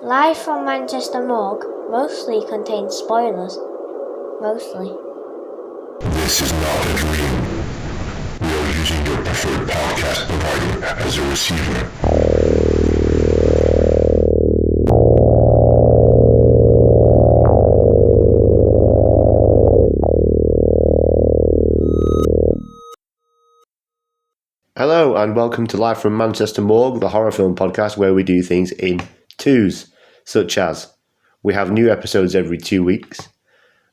Live from Manchester Morgue mostly contains spoilers. Mostly. This is not a dream. We are using your preferred podcast provider as a receiver. Hello and welcome to Live from Manchester Morgue, the horror film podcast where we do things in twos, such as we have new episodes every 2 weeks.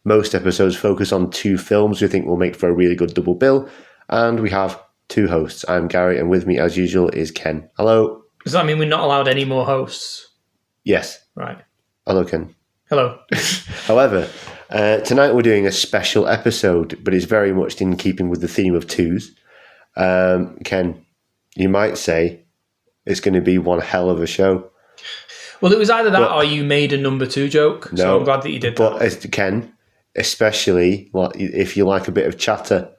Most episodes focus on two films we think will make for a really good double bill, and we have two hosts. I'm Gary, and with me as usual is Ken. Hello. Does that mean we're not allowed any more hosts? Yes. Right. Hello, Ken. Hello. However, tonight we're doing a special episode, but it's very much in keeping with the theme of twos. Ken, you might say it's going to be one hell of a show. Well, it was either that or you made a number two joke, so I'm glad that you did that. But Ken, especially if you like a bit of chatter.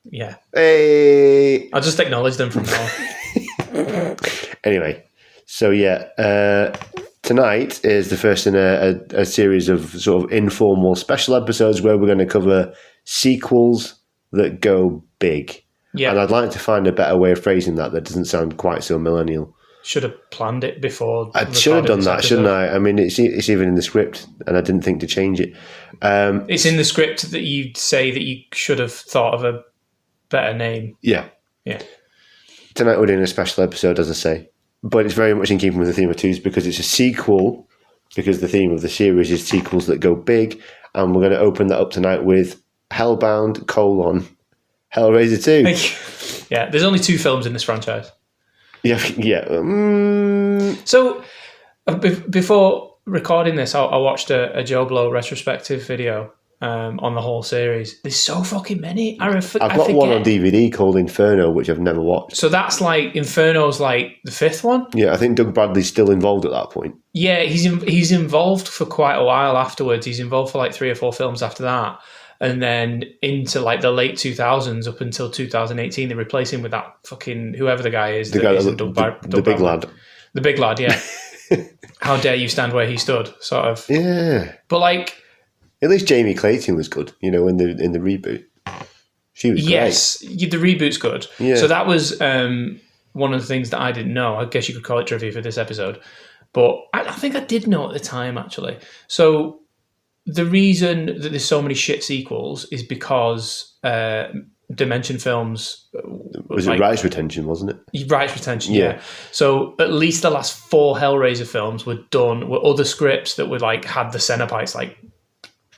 Yeah. Hey! I'll just acknowledge them from now on. Anyway, so tonight is the first in a series of sort of informal special episodes where we're going to cover sequels that go big. Yeah. And I'd like to find a better way of phrasing that doesn't sound quite so millennial. Should have planned it before. I should have done that, shouldn't I? I mean, it's even in the script, and I didn't think to change it. It's in the script that you say that you should have thought of a better name. Yeah. Yeah. Tonight we're doing a special episode, as I say. But it's very much in keeping with the theme of twos because it's a sequel, because the theme of the series is sequels that go big. And we're going to open that up tonight with Hellbound, Hellraiser 2. Yeah, there's only two films in this franchise. Yeah. So, before recording this, I watched a Joe Blow retrospective video on the whole series. There's so fucking many. I've got one on DVD called Inferno, which I've never watched. So that's like, Inferno's like the fifth one? Yeah, I think Doug Bradley's still involved at that point. Yeah, he's involved for quite a while afterwards. He's involved for like 3 or 4 films after that. And then into like the late 2000s up until 2018, they replace him with that fucking whoever the guy is. The guy, the big lad. The big lad, yeah. How dare you stand where he stood, sort of. Yeah. But like, at least Jamie Clayton was good, in the reboot. She was great. Yes, the reboot's good. Yeah. So that was one of the things that I didn't know. I guess you could call it trivia for this episode. But I think I did know at the time, actually. So the reason that there's so many shit sequels is because Dimension Films... Was it rights retention, wasn't it? Rights retention, yeah. So at least the last 4 Hellraiser films were other scripts that were like had the Cenobites like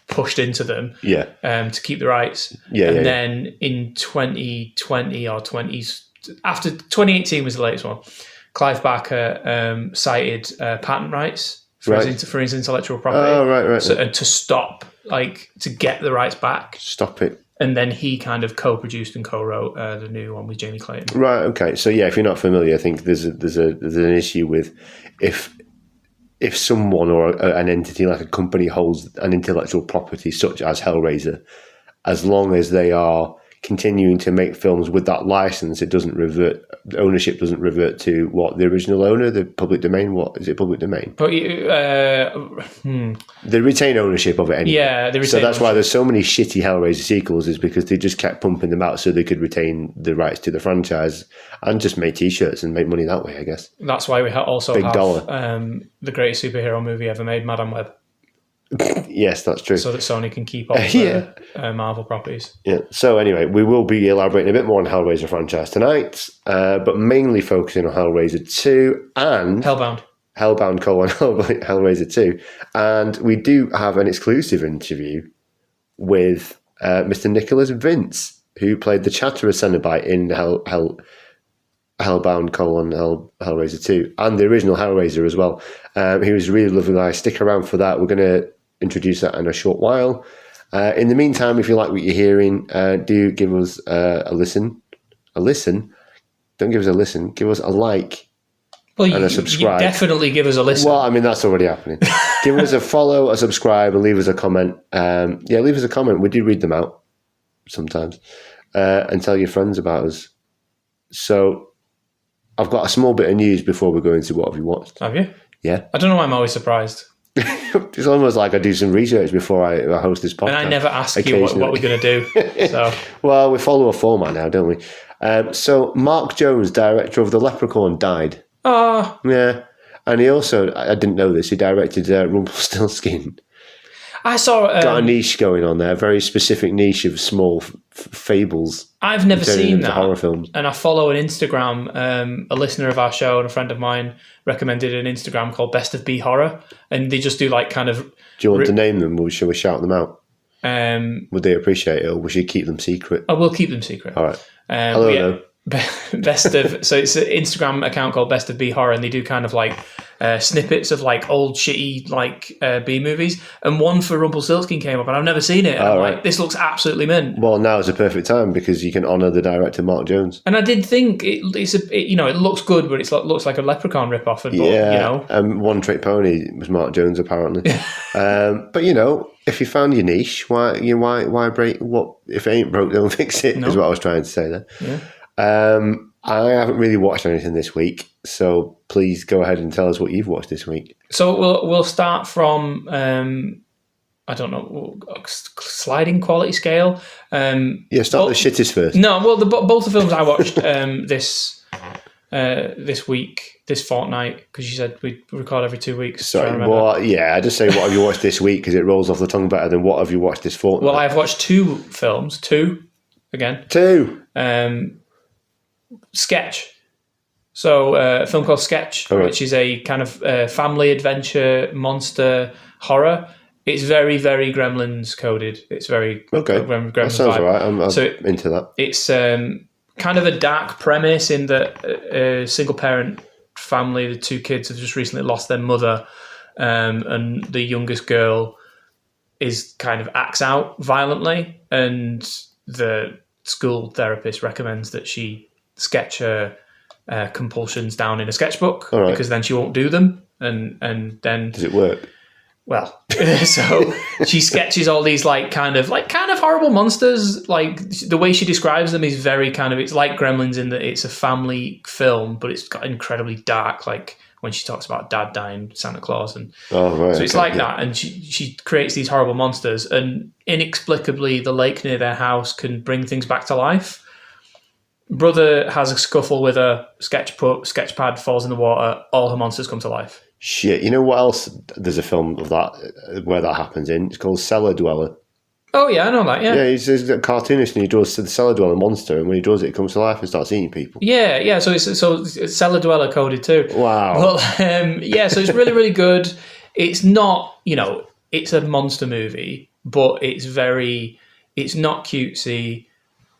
pushed into them to keep the rights. Then in 2020 or 20s, after 2018 was the latest one, Clive Barker cited patent rights for his intellectual property. Oh, right. So, and to stop, to get the rights back. Stop it. And then he kind of co-produced and co-wrote the new one with Jamie Clayton. Right, okay. So yeah, if you're not familiar, I think there's an issue with if someone or an entity like a company holds an intellectual property such as Hellraiser, as long as they are continuing to make films with that license, ownership doesn't revert to what the original owner, the public domain. What is it? Public domain. But they retain ownership of it anyway. Yeah, they retain. So that's why there's so many shitty Hellraiser sequels, is because they just kept pumping them out so they could retain the rights to the franchise and just make T-shirts and make money that way, I guess. That's why we also Big have dollar. The greatest superhero movie ever made, Madame Web. Yes, that's true. So that Sony can keep all the Marvel properties. Yeah. So anyway, we will be elaborating a bit more on Hellraiser franchise tonight, but mainly focusing on Hellraiser 2 and Hellbound, Hellraiser 2. And we do have an exclusive interview with Mr. Nicholas Vince, who played the Chatterer Cenobite in Hellbound, Hellraiser 2, and the original Hellraiser as well. He was a really lovely guy. Stick around for that. We're going to introduce that in a short while. In the meantime, if you like what you're hearing, do give us a listen. Don't give us a listen. Give us a like and a subscribe. You definitely give us a listen. Well, I mean, that's already happening. Give us a follow, a subscribe, and leave us a comment. Leave us a comment. We do read them out sometimes. And tell your friends about us. So I've got a small bit of news before we go into what have you watched. Have you? Yeah. I don't know why I'm always surprised. It's almost like I do some research before I host this podcast. And I never ask you what we're going to do. So, well, we follow a format now, don't we? So Mark Jones, director of The Leprechaun, died. Oh. Yeah. And he also, I didn't know this, he directed Rumpelstiltskin. I saw... got a niche going on there, a very specific niche of small fables. I've never seen that. Horror films. And I follow an Instagram, a listener of our show and a friend of mine recommended an Instagram called Best of B Horror. And they just do like kind of... Do you want to name them, or shall we shout them out? Would they appreciate it, or we should keep them secret? I will keep them secret. All right. Hello. Best of... So it's an Instagram account called Best of B Horror, and they do kind of like... snippets of like old shitty like B movies, and one for Rumpelstiltskin came up, and I've never seen it. And I'm like, this looks absolutely mint. Well, now is a perfect time because you can honour the director Mark Jones. And I did think it looks good, but it looks like a Leprechaun ripoff. One Trick Pony was Mark Jones apparently. But if you found your niche, why break what? If it ain't broke, don't fix it. No. Is what I was trying to say there. Yeah. I haven't really watched anything this week, so please go ahead and tell us what you've watched this week. So we'll start from I don't know, sliding quality scale. Start the shittest first. No, well, both the films I watched this week, this fortnight, because you said we record every 2 weeks. Sorry, I just say what have you watched this week because it rolls off the tongue better than what have you watched this fortnight. Well, I've watched two films. Two. Sketch. So a film called Sketch, which is a kind of family adventure monster horror. It's very, very Gremlins coded. It's very Gremlins that sounds vibe. Right. I'm into that. It's kind of a dark premise in that a single parent family, the two kids have just recently lost their mother, and the youngest girl is kind of acts out violently, and the school therapist recommends that she sketch her compulsions down in a sketchbook because then she won't do them, and then does it work? Well, so she sketches all these kind of horrible monsters. Like the way she describes them is very kind of, it's like Gremlins in that it's a family film, but it's got incredibly dark. Like when she talks about dad dying, Santa Claus, and so it's that. And she creates these horrible monsters, and inexplicably, the lake near their house can bring things back to life. Brother has a scuffle with a sketch pad, falls in the water, all her monsters come to life. Shit, you know what else? There's a film of that where that happens in. It's called Cellar Dweller. Oh yeah, I know that. Yeah, he's a cartoonist and he draws the Cellar Dweller monster, and when he draws it, it comes to life and starts eating people. Yeah. So it's Cellar Dweller coded too. Wow. Well, so it's really, really good. It's not, it's a monster movie, but it's not cutesy.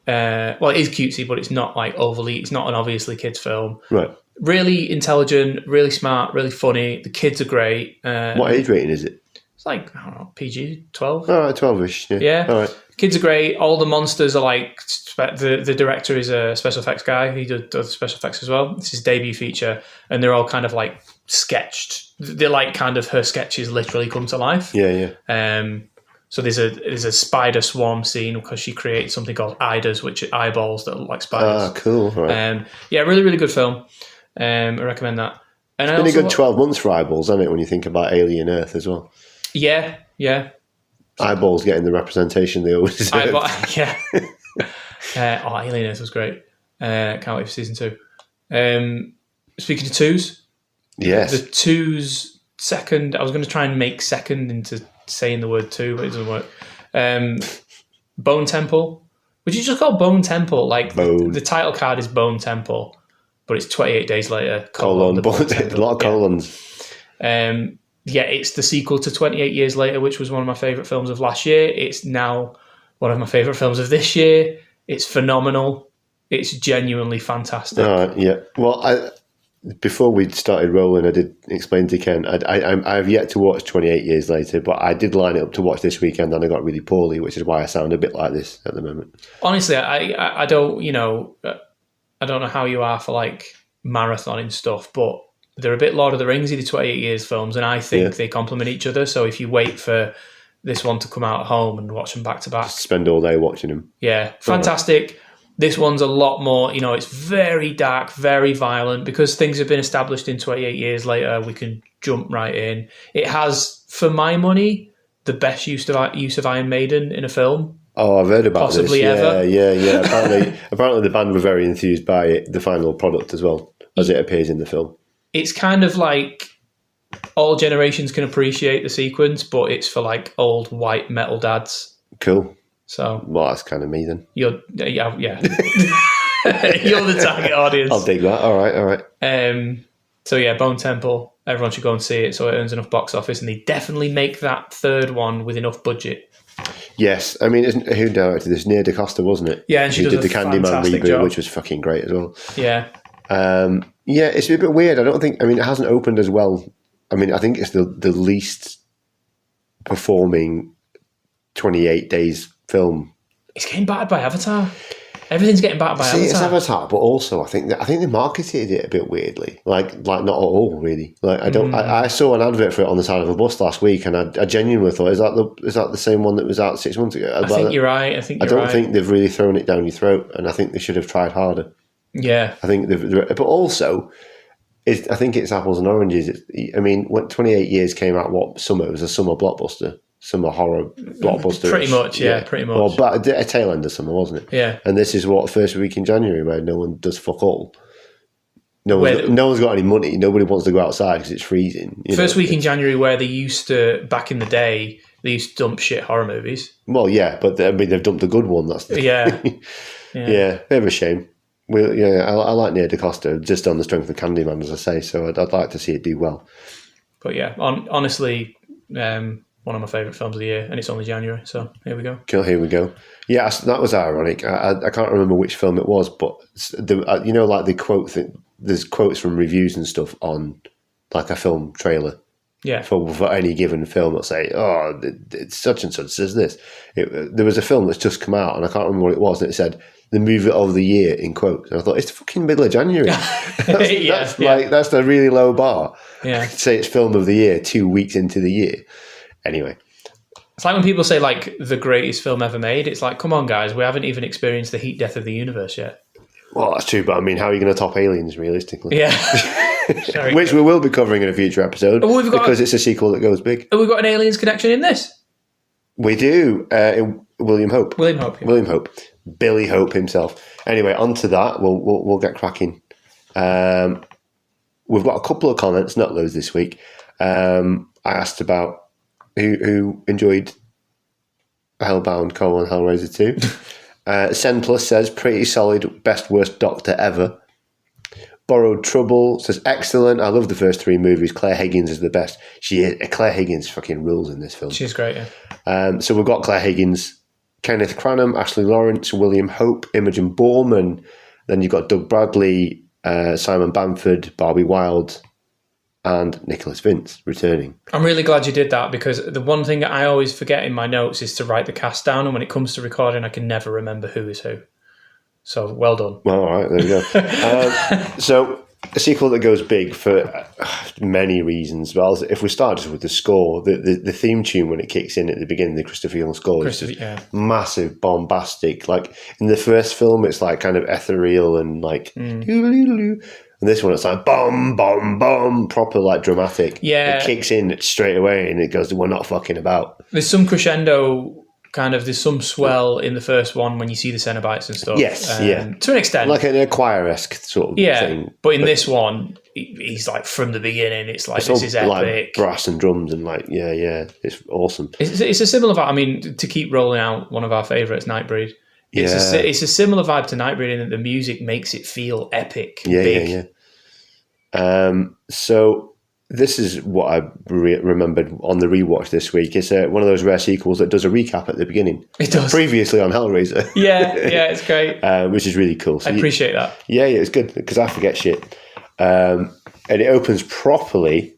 Well, it is cutesy, but it's not like overly. It's not an obviously kids film. Right. Really intelligent, really smart, really funny. The kids are great. What age rating is it? It's like, I don't know, PG 12. All right, 12ish. Yeah. All right. Kids are great. All the monsters are like the director is a special effects guy. He does special effects as well. It's his debut feature, and they're all kind of like sketched. They're like kind of her sketches literally come to life. Yeah. So there's a spider swarm scene because she creates something called Idas, which are eyeballs that look like spiders. Ah, cool. Right. Really, really good film. I recommend that. And it's been a good 12 months for eyeballs, hasn't it, when you think about Alien Earth as well? Yeah. Eyeballs getting the representation they always deserve. Alien Earth was great. Can't wait for season 2. Speaking of twos. Yes. The twos second, I was going to try and make second into saying the word two, but it doesn't work. Bone Temple. Would you just call Bone Temple? Like the title card is Bone Temple, but it's 28 days later. Colon. A lot of colons. It's the sequel to 28 Years Later, which was one of my favourite films of last year. It's now one of my favourite films of this year. It's phenomenal. It's genuinely fantastic. Yeah. Well, before we started rolling, I did explain to Ken, I have yet to watch 28 Years Later, but I did line it up to watch this weekend and I got really poorly, which is why I sound a bit like this at the moment. Honestly, I don't, I don't know how you are for like marathoning stuff, but they're a bit Lord of the Ringsy, the 28 Years films, and I think they complement each other. So if you wait for this one to come out at home and watch them back to back, spend all day watching them. Yeah, fantastic. This one's a lot more, it's very dark, very violent. Because things have been established in 28 years later, we can jump right in. It has, for my money, the best use of Iron Maiden in a film. Oh, I've heard about possibly this. Ever. Yeah. Apparently the band were very enthused by it, the final product as well, as it appears in the film. It's kind of like all generations can appreciate the sequence, but it's for like old white metal dads. Cool. So, well, that's kind of me then. Yeah. You're the target audience. I'll dig that. All right. So yeah, Bone Temple. Everyone should go and see it so it earns enough box office, and they definitely make that third one with enough budget. Yes, I mean, who directed this? Nia DaCosta, wasn't it? Yeah, and she did the Candyman reboot, job. which was fucking great as well. Yeah. Yeah, it's a bit weird. It hasn't opened as well. I mean, I think it's the least performing 28 days film. It's getting battered by Avatar. Everything's getting battered by Avatar. It's Avatar, but also I think they marketed it a bit weirdly. Like not at all, really. Like I saw an advert for it on the side of a bus last week, and I genuinely thought, is that the same one that was out 6 months ago? I think you're right. I don't think they've really thrown it down your throat, and I think they should have tried harder. Yeah, I think but also, I think it's apples and oranges. When 28 years came out, it was a summer blockbuster. Summer horror blockbuster. Pretty much. Well, but a tail end of summer, wasn't it? Yeah. And this is first week in January where no one does fuck all. No one's got any money. Nobody wants to go outside because it's freezing. First week in January where they used to, back in the day, they used to dump shit horror movies. Well, yeah, but they've dumped a good one. That's yeah. Bit of a shame. I like Nia DaCosta just on the strength of Candyman, as I say. So I'd like to see it do well. But yeah, honestly. One of my favourite films of the year, and it's only January, so here we go. Cool, here we go. Yeah, that was ironic. I can't remember which film it was, but like the quote thing, there's quotes from reviews and stuff on like a film trailer. Yeah. For any given film, it'll say, "Oh, it's such and such says this." There was a film that's just come out, and I can't remember what it was, and it said the movie of the year in quotes. And I thought, it's the fucking middle of January. That's the really low bar. Yeah. Say it's film of the year 2 weeks into the year. Anyway, it's like when people say like the greatest film ever made. It's like, come on, guys, we haven't even experienced the heat death of the universe yet. Well, that's true, but how are you going to top Aliens realistically? Yeah, which we will be covering in a future episode because it's a sequel that goes big. Have we got an Aliens connection in this? We do. William Hope. William Hope. Yeah. William Hope. Billy Hope himself. Anyway, on to that. We'll get cracking. We've got a couple of comments, not loads this week. I asked about who enjoyed Hellbound, Hellraiser 2. Sen Plus says, pretty solid, best worst Doctor ever. Borrowed Trouble says, excellent, I love the first three movies. Claire Higgins is the best. Claire Higgins fucking rules in this film. She's great, yeah. So we've got Claire Higgins, Kenneth Cranham, Ashley Lawrence, William Hope, Imogen Borman. Then you've got Doug Bradley, Simon Bamford, Barbie Wilde, and Nicholas Vince returning. I'm really glad you did that, because the one thing that I always forget in my notes is to write the cast down, and when it comes to recording, I can never remember who is who. So, well done. Well, all right, there we go. So, a sequel that goes big for many reasons. Well, if we start just with the score, the theme tune when it kicks in at the beginning, the Christopher Young score is just massive, bombastic. Like, in the first film, it's like kind of ethereal and like... And this one, it's like bum, bum, bum, proper like dramatic. Yeah. It kicks in straight away and it goes, we're not fucking about. There's some crescendo, there's some swell in the first one when you see the Cenobites and stuff. Yes, yeah. To an extent. Like an choir-esque sort of thing. But in this one, he's like from the beginning, it's like, this is epic. Like brass and drums and like, yeah, it's awesome. It's a similar vibe. I mean, to keep rolling out one of our favourites, Nightbreed. It's a similar vibe to Nightbreed in that the music makes it feel epic, big. Yeah. So this is what I remembered on the rewatch this week. It's one of those rare sequels that does a recap at the beginning. It does. Previously on Hellraiser. Yeah, it's great. Which is really cool. So I appreciate that. Yeah, it's good because I forget shit. And it opens properly.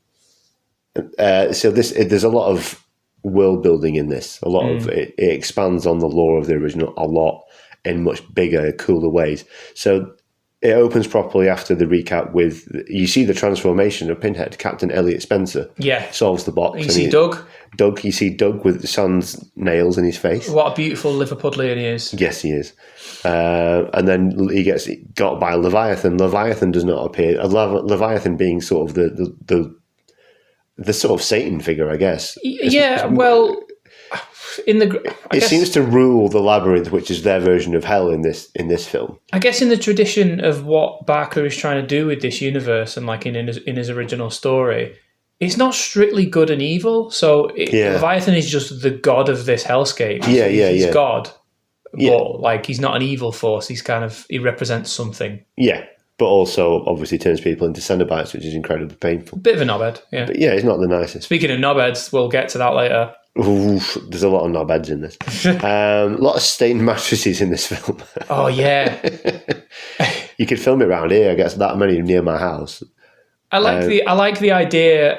So there's a lot of world building in this. A lot of it expands on the lore of the original a lot in much bigger, cooler ways. So it opens properly after the recap with, you see the transformation of Pinhead. Captain Elliot Spencer solves the box. You see Doug. You see Doug with sans nails in his face. What a beautiful Liverpudlian he is. Yes, he is. And then he gets got by Leviathan. Leviathan does not appear. Leviathan being sort of the sort of Satan figure, I guess. It seems to rule the labyrinth, which is their version of hell in this film. I guess in the tradition of what Barker is trying to do with this universe, and like in his original story, it's not strictly good and evil. So Leviathan is just the god of this hellscape. He's God, but like he's not an evil force. He represents something. Yeah, but also obviously turns people into Cenobites, which is incredibly painful. Bit of a knobhead, yeah. But yeah, he's not the nicest. Speaking of knobheads, we'll get to that later. Oof, there's a lot of knobheads in this. A lot of stained mattresses in this film. Oh yeah. You could film it around here. I guess that many near my house. I like the idea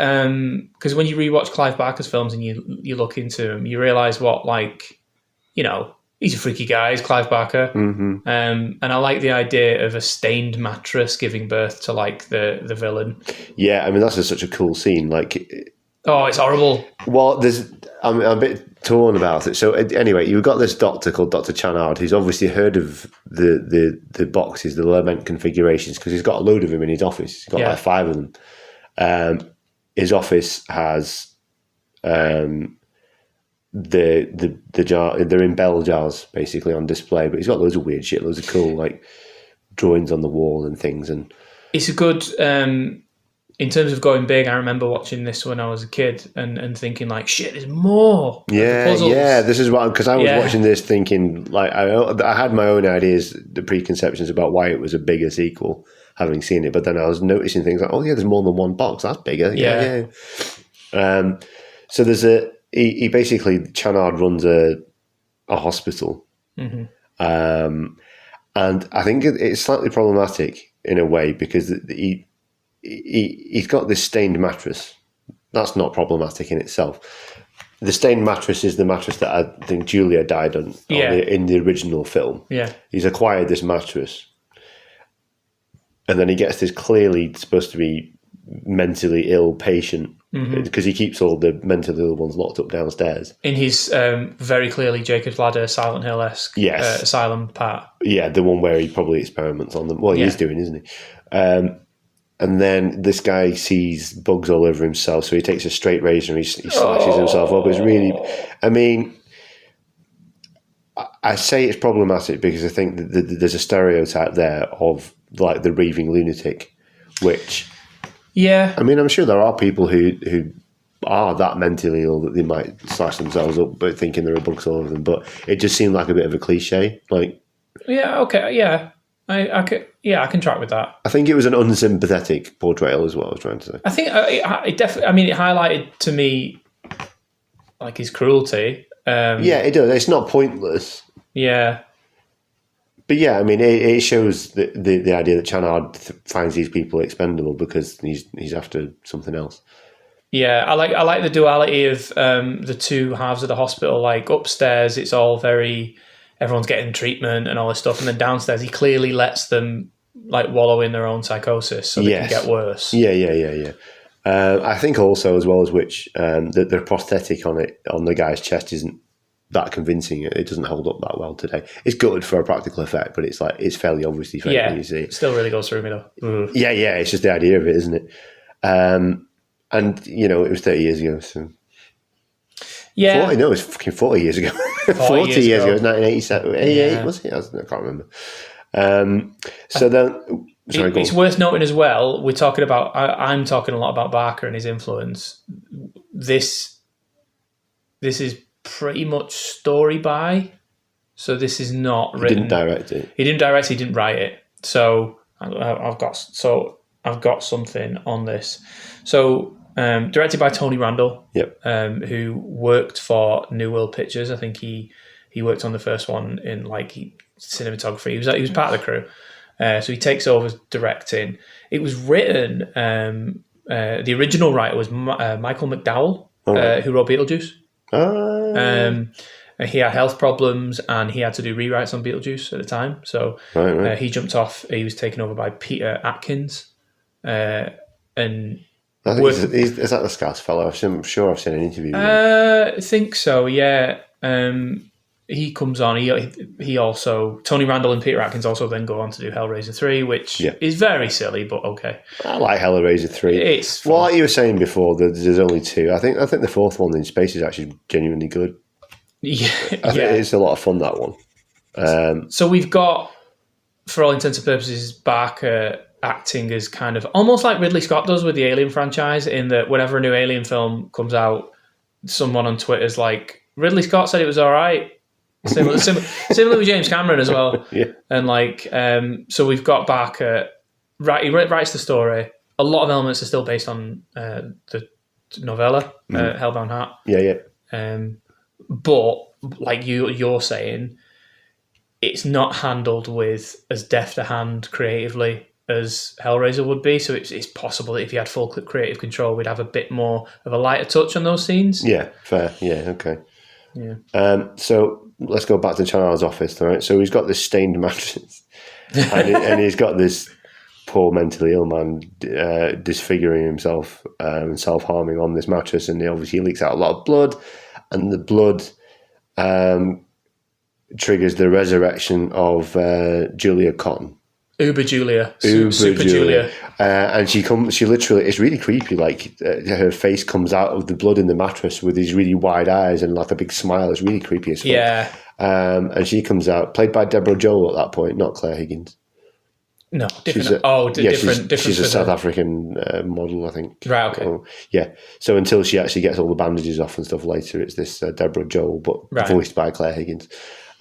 because when you rewatch Clive Barker's films and you look into him, you realize what, like, you know, he's a freaky guy. He's Clive Barker, and I like the idea of a stained mattress giving birth to like the villain. Yeah, I mean that's such a cool scene. Like, it's horrible. Well, I'm a bit torn about it. So anyway, you've got this doctor called Dr. Channard, who's obviously heard of the boxes, the lament configurations, because he's got a load of them in his office. He's got like 5 of them. His office has the jar. They're in bell jars basically on display, but he's got loads of weird shit, loads of cool like drawings on the wall and things. And it's a good. In terms of going big, I remember watching this when I was a kid and thinking like, shit, there's more. Yeah. This is what, because I was watching this thinking like I had my own ideas, the preconceptions about why it was a bigger sequel, having seen it. But then I was noticing things like, oh yeah, there's more than one box. That's bigger. Yeah. So there's he basically, Channard runs a hospital, and I think it's slightly problematic in a way because he's got this stained mattress. That's not problematic in itself. The stained mattress is the mattress that I think Julia died on in the original film. Yeah, he's acquired this mattress, and then he gets this clearly supposed to be mentally ill patient because he keeps all the mentally ill ones locked up downstairs in his very clearly Jacob's Ladder, Silent Hill-esque asylum part. Yeah, the one where he probably experiments on them. Well, he's doing, isn't he? And then this guy sees bugs all over himself, so he takes a straight razor and he slashes himself up. It's really, I mean, I say it's problematic because I think that there's a stereotype there of like the raving lunatic, which, I mean, I'm sure there are people who are that mentally ill that they might slash themselves up, but thinking there are bugs all over them. But it just seemed like a bit of a cliche, like. Yeah. Okay. Yeah. I can track with that. I think it was an unsympathetic portrayal, is what I was trying to say. I think it definitely. I mean, it highlighted to me like his cruelty. Yeah, it does. It's not pointless. Yeah, but yeah, I mean, it shows the idea that Channard finds these people expendable because he's after something else. Yeah, I like the duality of the two halves of the hospital. Like upstairs, it's all very. Everyone's getting treatment and all this stuff, and then downstairs he clearly lets them like wallow in their own psychosis so they can get worse. Yeah. I think also as well as which the prosthetic on the guy's chest isn't that convincing. It doesn't hold up that well today. It's good for a practical effect, but it's it's fairly obviously fake when you see it. It still really goes through me though. Mm. Yeah. It's just the idea of it, isn't it? And you know, it was 30 years ago, so. Yeah. 40? No, it was fucking 40 years ago. 40 years ago. It was 1987. 88, was it? I can't remember. It's worth noting as well, we're talking about, I'm talking a lot about Barker and his influence. This is pretty much story by, so this is not written. He didn't direct it. He didn't direct it, he didn't write it. So I've got something on this. So directed by Tony Randall, who worked for New World Pictures. I think he worked on the first one in cinematography. He was part of the crew, so he takes over directing. It was written. The original writer was Michael McDowell, who wrote Beetlejuice. he had health problems and he had to do rewrites on Beetlejuice at the time. So he jumped off. He was taken over by Peter Atkins. And I think is that the Scouse fellow? I'm sure I've seen an interview with him. I think so, yeah. He comes on. He also, Tony Randall and Peter Atkins also then go on to do Hellraiser 3, which is very silly, but okay. I like Hellraiser 3. It's fun. Well, like you were saying before, there's only 2. I think the fourth one in space is actually genuinely good. Yeah, I think it's a lot of fun, that one. So we've got, for all intents and purposes, Barker acting as kind of almost like Ridley Scott does with the Alien franchise, in that whenever a new Alien film comes out, someone on Twitter's like, Ridley Scott said it was all right. Similar with James Cameron as well. Yeah. And so we've got Barker, he writes the story. A lot of elements are still based on the novella, Hellbound Heart. Yeah. But like you're saying, it's not handled with as deft a hand creatively as Hellraiser would be. So it's possible that if you had full creative control, we'd have a bit more of a lighter touch on those scenes. Yeah, fair. Yeah, okay. Yeah. So let's go back to Chanard's office, all right? So he's got this stained mattress, and he's got this poor mentally ill man disfiguring himself and self-harming on this mattress, and he obviously leaks out a lot of blood, and the blood triggers the resurrection of Julia Cotton. Uber Julia. Super Julia. And she literally, it's really creepy, like her face comes out of the blood in the mattress with these really wide eyes and like a big smile. It's really creepy as fuck. Yeah. And she comes out, played by Deborah Joel at that point, not Claire Higgins. No, different. She's a South African model, I think. Right, okay. Yeah. So until she actually gets all the bandages off and stuff later, it's this Deborah Joel, but voiced by Claire Higgins.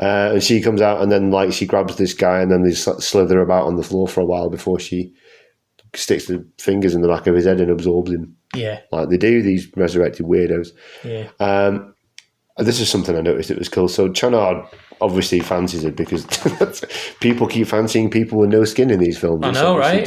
And she comes out, and then like she grabs this guy, and then they slither about on the floor for a while before she sticks the fingers in the back of his head and absorbs him. Yeah, like they do, these resurrected weirdos. Yeah. This is something I noticed. It was cool. So Chanard obviously fancies it because people keep fancying people with no skin in these films. I know, right?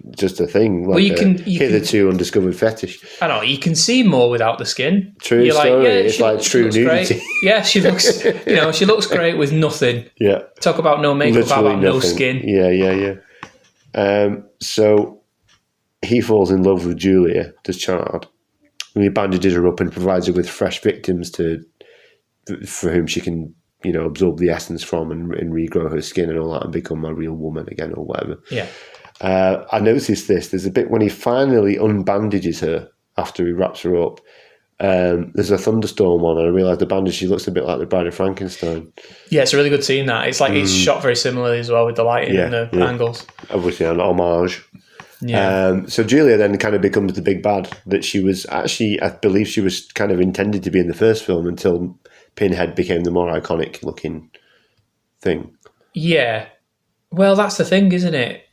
Just a thing. Like you can hitherto undiscovered fetish. I know, you can see more without the skin. True story. It's like true nudity. Yeah, she looks. She looks great with nothing. Yeah. Talk about no makeup. How about no skin? Yeah. So he falls in love with Julia, does Chanard. And he bandages her up and provides her with fresh victims for whom she can, absorb the essence from and regrow her skin and all that and become a real woman again or whatever. Yeah. I noticed this. There's a bit when he finally unbandages her after he wraps her up. There's a thunderstorm on, and I realised the bandage, she looks a bit like the Bride of Frankenstein. Yeah, it's a really good scene, that. It's like it's shot very similarly as well with the lighting and the angles. Obviously an homage. Yeah. So Julia then kind of becomes the big bad that she was actually, I believe she was kind of intended to be in the first film until Pinhead became the more iconic looking thing. Yeah. Well, that's the thing, isn't it?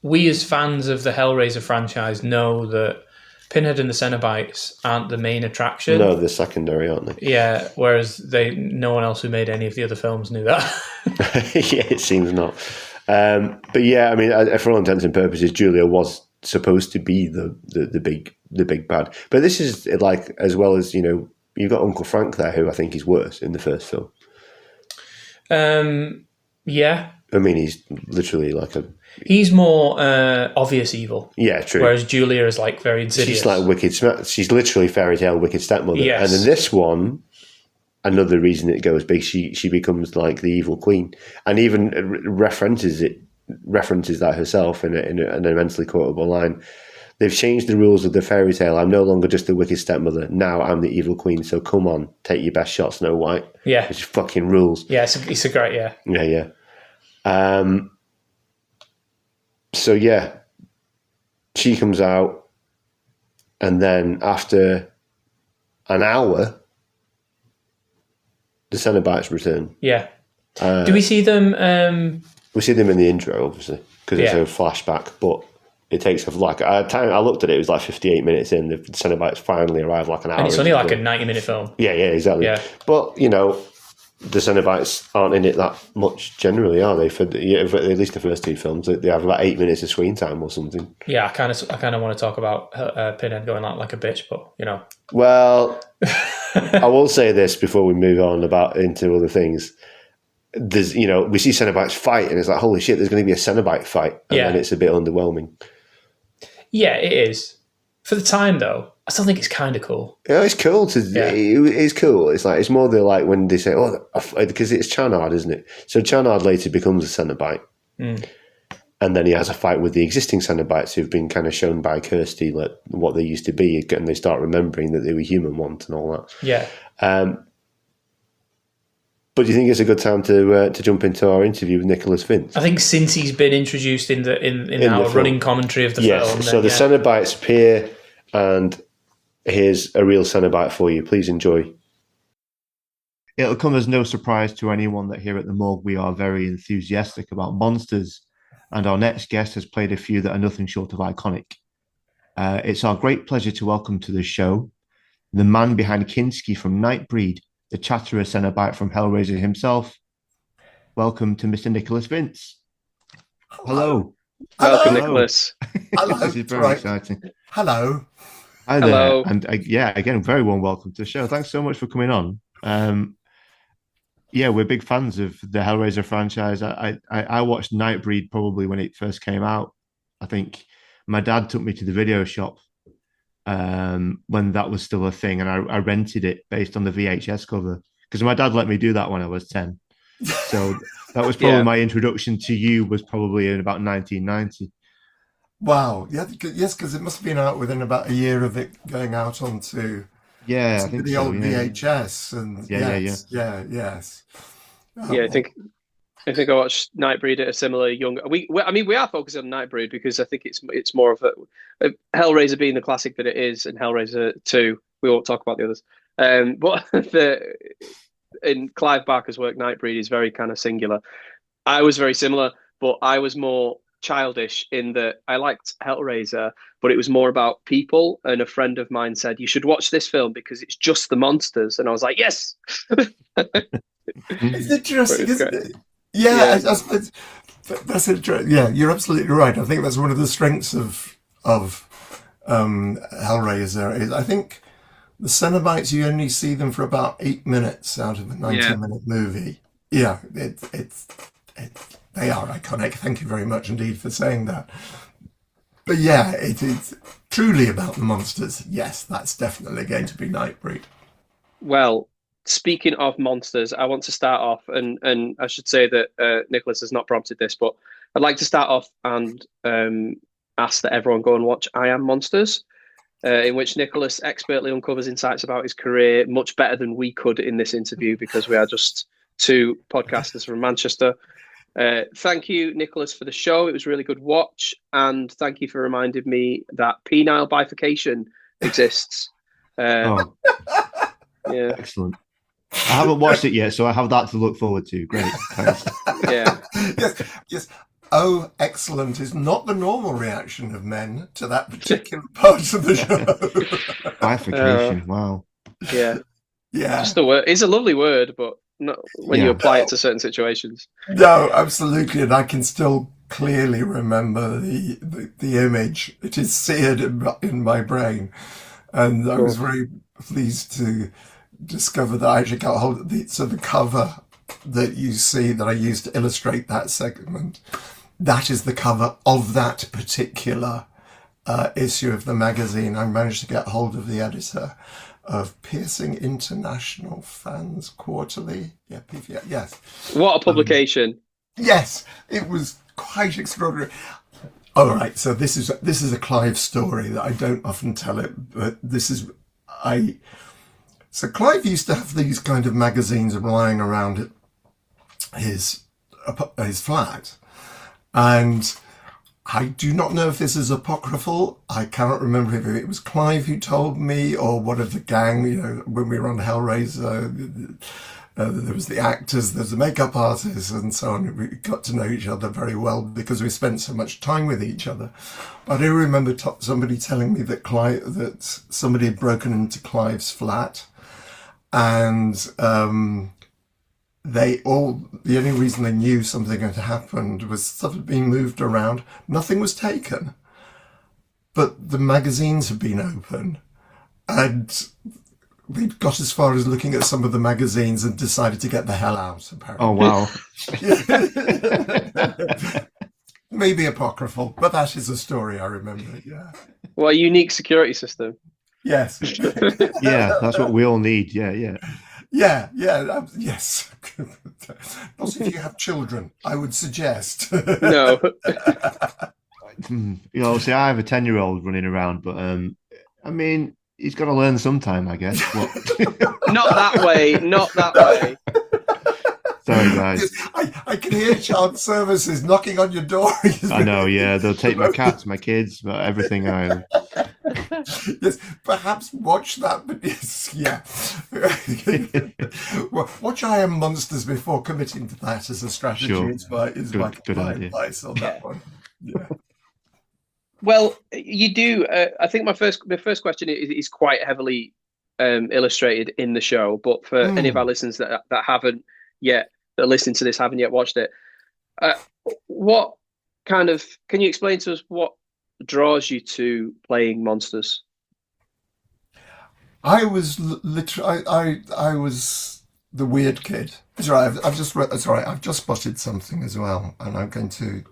We as fans of the Hellraiser franchise know that Pinhead and the Cenobites aren't the main attraction. No, they're secondary, aren't they? Yeah, whereas no one else who made any of the other films knew that. Yeah, it seems not. But yeah, I mean, for all intents and purposes, Julia was supposed to be the big bad. But this is like, as well as, you've got Uncle Frank there, who I think is worse in the first film. Yeah. I mean, he's literally like he's more obvious evil. Yeah, true. Whereas Julia is like very insidious. She's like she's literally fairy tale wicked stepmother. Yes. And in this one, another reason it goes big, she becomes like the evil queen, and even references that herself in an immensely quotable line. They've changed the rules of the fairy tale. I'm no longer just the wicked stepmother. Now I'm the evil queen. So come on, take your best shot, Snow White. Yeah, it's fucking rules. Yeah, it's a great Yeah. So yeah, she comes out, and then after an hour, the Cenobites return. Yeah. Do we see them? We see them in the intro, obviously, because it's a flashback. But it takes like I looked at it. It was like 58 minutes in. The Cenobites finally arrive, like an hour. And it's only like a 90-minute film. Yeah, exactly. Yeah. But the Cenobites aren't in it that much generally, are they? For at least the first two films, they have about 8 minutes of screen time or something. Yeah, I kind of want to talk about Pinhead going like a bitch, but Well, I will say this before we move on into other things. There's, we see Cenobites fight, and it's like, holy shit, there's going to be a Cenobite fight, and then it's a bit underwhelming. Yeah, it is. For the time, though, I still think it's kind of cool. Yeah, it's cool. It's cool. It's like, it's more the when they say, because it's Chanard, isn't it? So Chanard later becomes a Cenobite. Mm. And then he has a fight with the existing Cenobites who've been kind of shown by Kirsty what they used to be, and they start remembering that they were human once and all that. Yeah. But do you think it's a good time to jump into our interview with Nicholas Vince? I think since he's been introduced in our running commentary of the film. So the Cenobites appear, and here's a real Cenobite for you. Please enjoy. It'll come as no surprise to anyone that here at the Morgue we are very enthusiastic about monsters, and our next guest has played a few that are nothing short of iconic. It's our great pleasure to welcome to the show the man behind Kinski from Nightbreed, the Chatterer Cenobite from Hellraiser himself. Welcome to Mr. Nicholas Vince. Hello. Welcome, Nicholas. Hello. This is very exciting. Hello. Hi there. Hello. And again, very warm welcome to the show. Thanks so much for coming on. We're big fans of the Hellraiser franchise. I watched Nightbreed probably when it first came out. I think my dad took me to the video shop when that was still a thing, and I rented it based on the VHS cover because my dad let me do that when I was 10. So that was probably my introduction to you, was probably in about 1990. Wow. Yeah, yes, because it must have been out within about a year of it going out onto I think the old VHS. And yes. I think I watched Nightbreed at a similar young. We are focusing on Nightbreed because I think it's more of a Hellraiser being the classic that it is, and Hellraiser 2. We won't talk about the others. But in Clive Barker's work, Nightbreed is very kind of singular. I was very similar, but I was more childish in that I liked Hellraiser, but it was more about people. And a friend of mine said, "You should watch this film because it's just the monsters," and I was like, "Yes." It's interesting, isn't it? Yeah. That's interesting. Yeah, you're absolutely right. I think that's one of the strengths of Hellraiser. Is I think the Cenobites, you only see them for about 8 minutes out of a 90-minute movie. Yeah, they are iconic. Thank you very much indeed for saying that. But yeah, it is truly about the monsters. Yes, that's definitely going to be Nightbreed. Well, speaking of monsters, I want to start off, and I should say that Nicholas has not prompted this, but I'd like to start off and ask that everyone go and watch I Am Monsters, in which Nicholas expertly uncovers insights about his career, much better than we could in this interview because we are just two podcasters from Manchester. Thank you, Nicholas, for the show. It was a really good watch, and thank you for reminding me that penile bifurcation exists. Yeah, excellent. I haven't watched it yet, so I have that to look forward to. Great, thanks. Yeah. Yes. Oh, excellent is not the normal reaction of men to that particular part of the show. Bifurcation. Wow. Yeah. Yeah. Just the word. It's a lovely word, but not when you apply it to certain situations. No, absolutely, and I can still clearly remember the image. It is seared in my brain, and I was very pleased to discover that I actually got hold of the cover that you see that I used to illustrate that segment. That is the cover of that particular issue of the magazine. I managed to get hold of the editor of Piercing International Fans Quarterly. Yeah, PVA, yes. What a publication. Yes, it was quite extraordinary. All right, so this is a Clive story that I don't often tell it, but So Clive used to have these kind of magazines lying around his flat, and I do not know if this is apocryphal. I cannot remember if it was Clive who told me or one of the gang. When we were on Hellraiser, there was the actors, there's the makeup artists, and so on. We got to know each other very well because we spent so much time with each other. But I do remember somebody telling me that somebody had broken into Clive's flat. And the only reason they knew something had happened was stuff had been moved around. Nothing was taken, but the magazines had been open, and we'd got as far as looking at some of the magazines and decided to get the hell out, apparently. Oh, wow. Maybe apocryphal, but that is a story I remember, yeah. Well, a unique security system. Yes. Yeah, that's what we all need. Yeah. Yes. Not if you have children, I would suggest. No. See, I have a 10-year-old running around, but I mean, he's got to learn sometime, I guess. Not that way. Sorry, guys. I can hear child services knocking on your door. I know, yeah. They'll take my cats, my kids, everything I own. Yes, perhaps watch that, but yes, yeah. Well, watch I Am Monsters before committing to that as a strategy. Sure. Is my advice on that one. Yeah. Well, you do. I think my first question is quite heavily illustrated in the show, but for any of our listeners that haven't yet, that are listening to this, haven't yet watched it, what kind of, can you explain to us what draws you to playing monsters? I was literally, I was the weird kid. It's all right. I've just spotted something as well, and I'm going to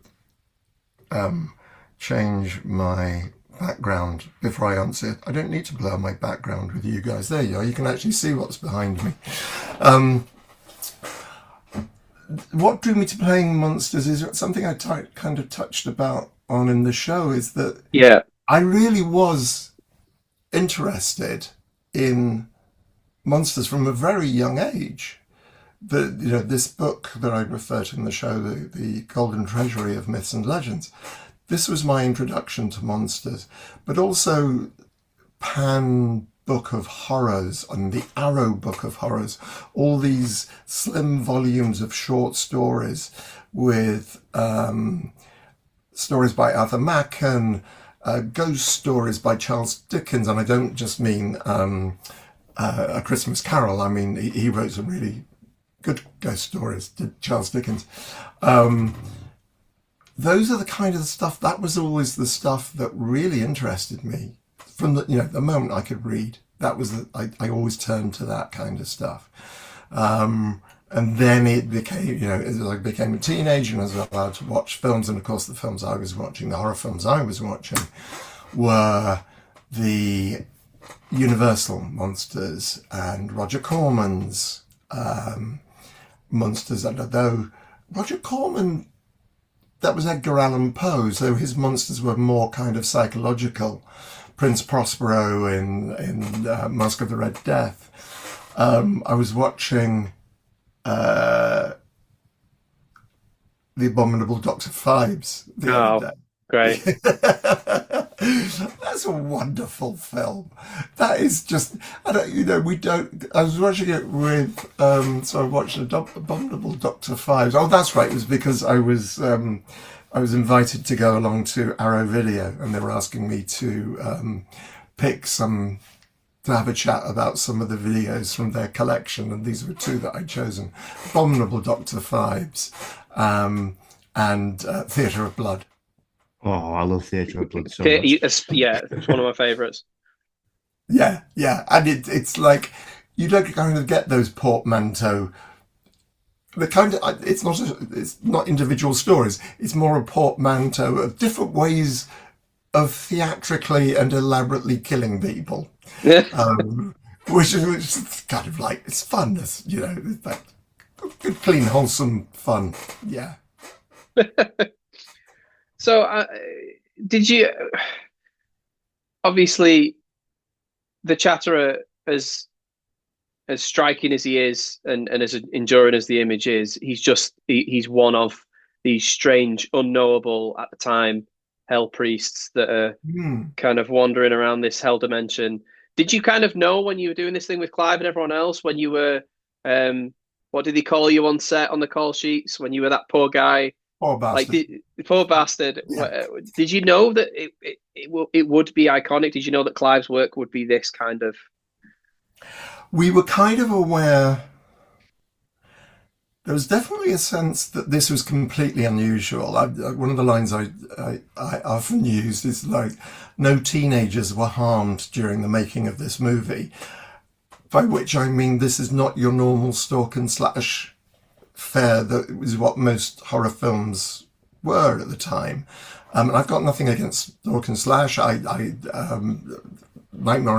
change my background before I answer it. I don't need to blur my background with you guys. There you are. You can actually see what's behind me. What drew me to playing monsters is something I kind of touched on in the show, is that I really was interested in monsters from a very young age. This book that I refer to in the show, the Golden Treasury of Myths and Legends, this was my introduction to monsters, but also Pan Book of Horrors and the Arrow Book of Horrors, all these slim volumes of short stories with stories by Arthur Machen, ghost stories by Charles Dickens, and I don't just mean A Christmas Carol. I mean, he wrote some really good ghost stories, did Charles Dickens. Those are the kind of stuff, that was always the stuff that really interested me. From the moment I could read, that was I always turned to that kind of stuff. And then it became, as I became a teenager and I was allowed to watch films, and of course the films I was watching, the horror films I was watching, were the Universal monsters and Roger Corman's monsters. And although Roger Corman, that was Edgar Allan Poe, so his monsters were more kind of psychological. Prince Prospero in Mask of the Red Death. I was watching The Abominable Dr. Phibes the other day. Great. That's a wonderful film. That is just, I was watching it with, so I watched Abominable Dr. Phibes. Oh, that's right. It was because I was invited to go along to Arrow Video, and they were asking me to to have a chat about some of the videos from their collection, and these were two that I'd chosen: Abominable Dr. Phibes and Theatre of Blood. Oh, I love Theatre of Blood so much. Yeah, it's one of my favourites. Yeah, and it's like you don't kind of get those portmanteau. The kind of it's not individual stories. It's more a portmanteau of different ways of theatrically and elaborately killing people, which is kind of like, it's fun. It's, it's like good, clean, wholesome fun. Yeah. So, did you? Obviously, the Chatterer, as striking as he is, and as enduring as the image is, he's one of these strange, unknowable at the time hell priests that are kind of wandering around this hell dimension. Did you kind of know when you were doing this thing with Clive and everyone else, when you were, what did he call you on set on the call sheets, when you were that poor guy? Poor bastard. Poor bastard. Yeah. Did you know that it would be iconic? Did you know that Clive's work would be this kind of? We were kind of aware. There was definitely a sense that this was completely unusual. One of the lines I often use is like, no teenagers were harmed during the making of this movie. by which I mean this is not your normal stalk and slash fare that was what most horror films were at the time. And I've got nothing against stalk and slash. Nightmare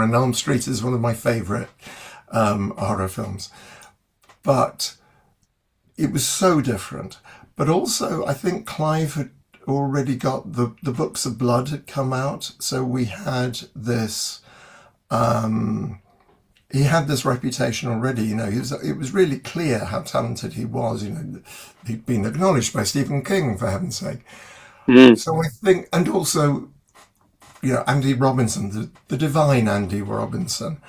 on Elm Street is one of my favourite horror films. But it was so different. But also, I think Clive had already got the Books of Blood had come out. So we had this... he had this reputation already, it was really clear how talented he was, he'd been acknowledged by Stephen King, for heaven's sake. So I think, and also, Andy Robinson, the divine Andy Robinson,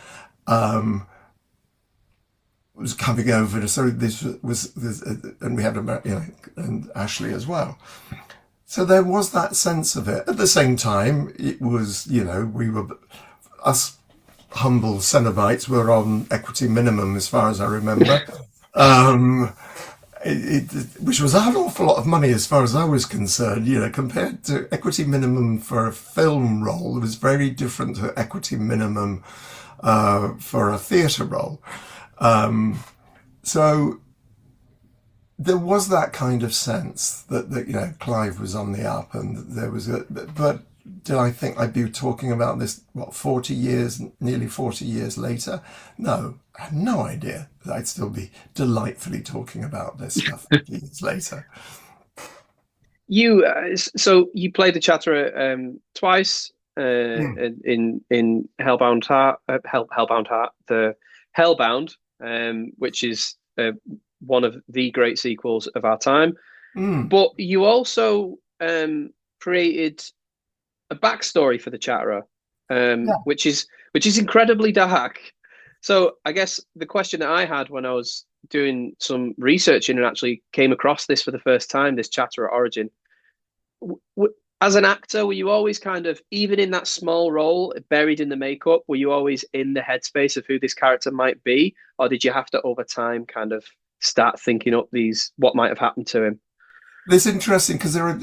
was coming over. So this was, and we had, and Ashley as well. So there was that sense of it. At the same time, it was, us humble Cenobites were on equity minimum, as far as I remember, which was an awful lot of money as far as I was concerned. Compared to equity minimum for a film role, it was very different to equity minimum for a theatre role. So there was that kind of sense that Clive was on the up, and there was but did I think I'd be talking about this, nearly 40 years later? No, I had no idea that I'd still be delightfully talking about this stuff 40 years later. So you played the Chatterer twice in Hellbound Heart, the Hellbound, which is one of the great sequels of our time. But you also created a backstory for the Chatterer, which is incredibly dark. So I guess the question that I had when I was doing some researching and actually came across this for the first time, this Chatterer origin, as an actor, were you always kind of, even in that small role, buried in the makeup, were you always in the headspace of who this character might be? Or did you have to, over time, kind of start thinking up what might have happened to him? It's interesting because are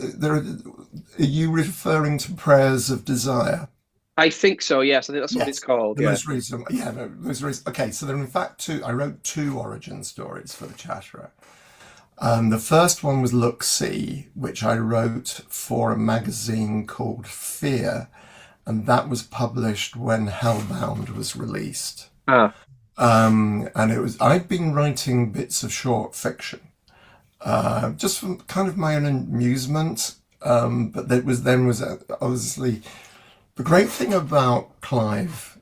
you referring to Prayers of Desire? I think so, yes. I think that's what it's called. The most recent. Okay, so there are in fact I wrote two origin stories for the Chatterer. The first one was Look See, which I wrote for a magazine called Fear, and that was published when Hellbound was released. And I'd been writing bits of short fiction. Just from kind of my own amusement, but there was obviously the great thing about Clive,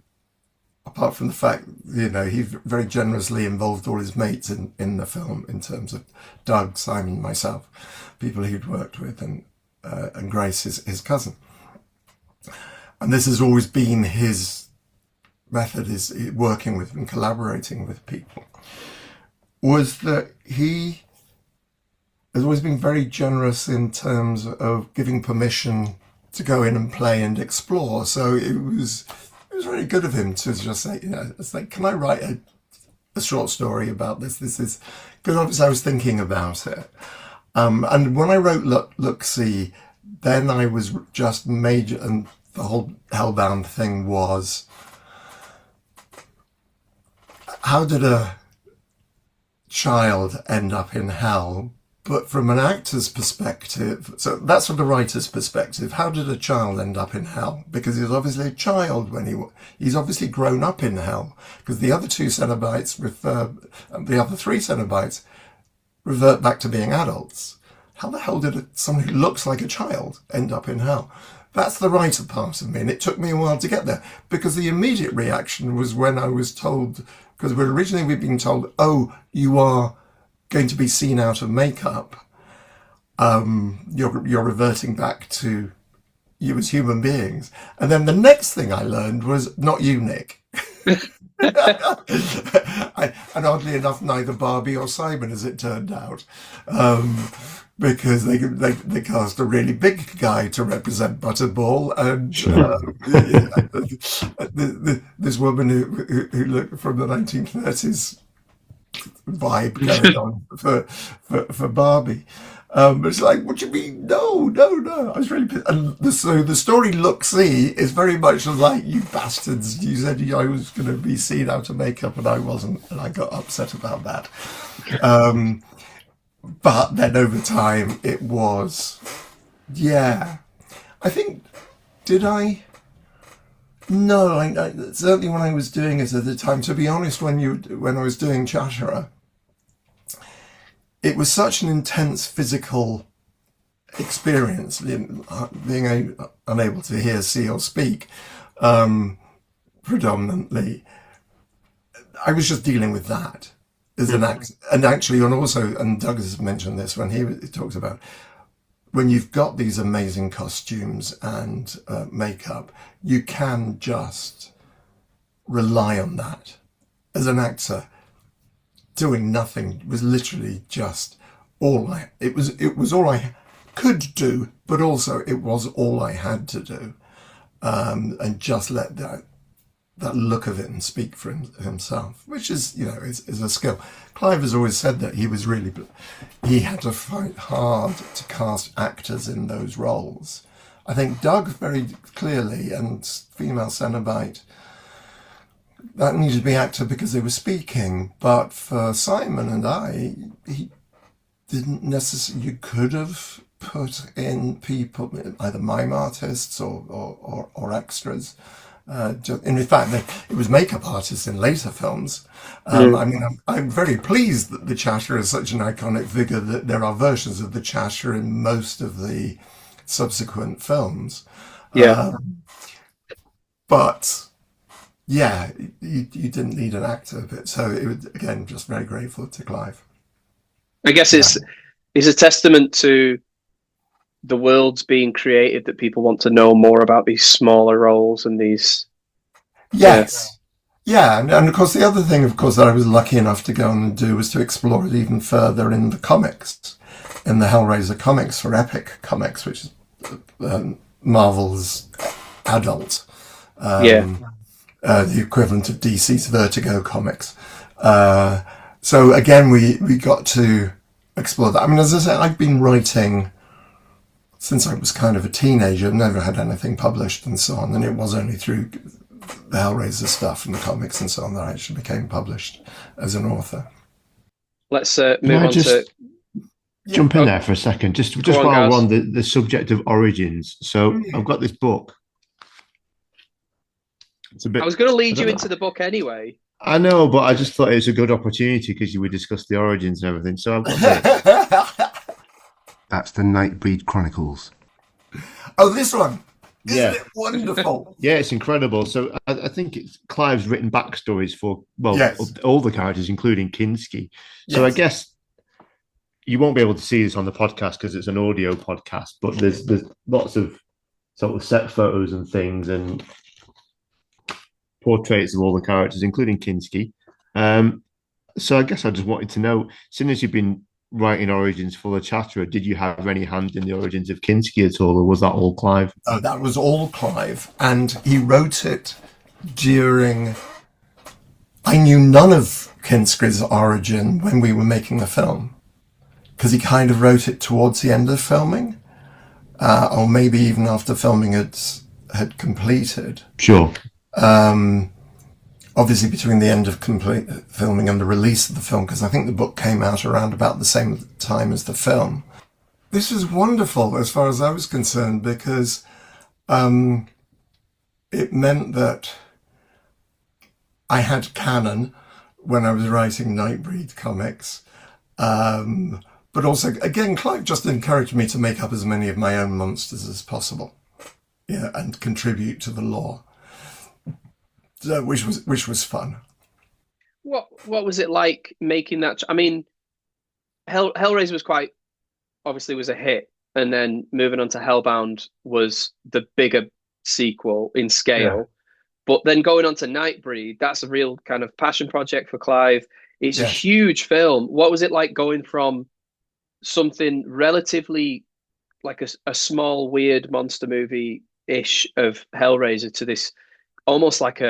apart from the fact he very generously involved all his mates in the film in terms of Doug, Simon, myself, people he'd worked with, and Grace, his cousin. And this has always been his method, is working with and collaborating with people, was that he has always been very generous in terms of giving permission to go in and play and explore. So it was really good of him to just say, it's like, can I write a short story about this? This is, because obviously I was thinking about it. And when I wrote Look See, then I was just major, and the whole Hellbound thing was, how did a child end up in hell? But from an actor's perspective, so that's from the writer's perspective, how did a child end up in hell? Because he was obviously a child when he's obviously grown up in hell, because the other two Cenobites the other three Cenobites revert back to being adults. How the hell did someone who looks like a child end up in hell? That's the writer part of me, and it took me a while to get there, because the immediate reaction was when I was told, because we'd been told, oh, you are going to be seen out of makeup, you're reverting back to you as human beings. And then the next thing I learned was, not you, Nick. And oddly enough, neither Barbie or Simon, as it turned out, because they cast a really big guy to represent Butterball, and this woman who looked from the 1930s vibe going on for Barbie. But it's like, what do you mean? No, no, no. I was really pissed. And so the story Look-See is very much like, you bastards, you said I was going to be seen out of makeup and I wasn't, and I got upset about that. But then over time it was, yeah. I think, did I? No, I certainly when I was doing it at the time, to be honest, when I was doing Chatterer, it was such an intense physical experience, being unable to hear, see, or speak, predominantly. I was just dealing with that as an act, and actually, and Doug has mentioned this when he talks about when you've got these amazing costumes and makeup, you can just rely on that. As an actor, doing nothing was literally just it was all I could do, but also it was all I had to do, and just let that look of it and speak for himself, which is, is a skill. Clive has always said that he had to fight hard to cast actors in those roles. I think Doug very clearly, and female Cenobite, that needed to be actor because they were speaking. But for Simon and I, he didn't necessarily. You could have put in people, either mime artists or extras. In fact, it was makeup artists in later films. I mean, I'm very pleased that the Chatterer is such an iconic figure that there are versions of the Chatterer in most of the subsequent films. Yeah. But yeah, you didn't need an actor, but so it was, again, just very grateful to Clive. I guess it's a testament to the worlds being created that people want to know more about these smaller roles and these. Yes. Yeah. And of course, the other thing, of course, that I was lucky enough to go and do was to explore it even further in the comics, in the Hellraiser comics for Epic Comics, which is Marvel's adult. The equivalent of DC's Vertigo comics. So again, we got to explore that. I mean, as I say, I've been writing since I was kind of a teenager, never had anything published and so on. And it was only through the Hellraiser stuff and the comics and so on that I actually became published as an author. Let's move on to... Jump in there for a second, just while we're on the subject of origins. So I've got this book. It's a bit, I was going to lead you into the book anyway. I know, but I just thought it was a good opportunity because you would discuss the origins and everything. So I've got this. That's the Nightbreed Chronicles. Oh, this one. Isn't it wonderful? Yeah, it's incredible. So I think Clive's written backstories for, all the characters, including Kinski. So I guess you won't be able to see this on the podcast because it's an audio podcast, but there's lots of sort of set photos and things and portraits of all the characters, including Kinski. So I guess I just wanted to know, since as you've been writing origins for the Chatterer, did you have any hand in the origins of Kinski at all, or was that all Clive? Oh, that was all Clive, and he wrote it during... I knew none of Kinski's origin when we were making the film, because he kind of wrote it towards the end of filming, or maybe even after filming had completed. Sure. Obviously between the end of complete filming and the release of the film, because I think the book came out around about the same time as the film. This was wonderful as far as I was concerned, because it meant that I had canon when I was writing Nightbreed comics. But also, again, Clive just encouraged me to make up as many of my own monsters as possible, and contribute to the lore. So, which was fun. What was it like making that? I mean, Hellraiser was was a hit, and then moving on to Hellbound was the bigger sequel in scale. Yeah. But then going on to Nightbreed, that's a real kind of passion project for Clive. It's a huge film. What was it like going from something relatively like a small, weird monster movie-ish of Hellraiser to this almost like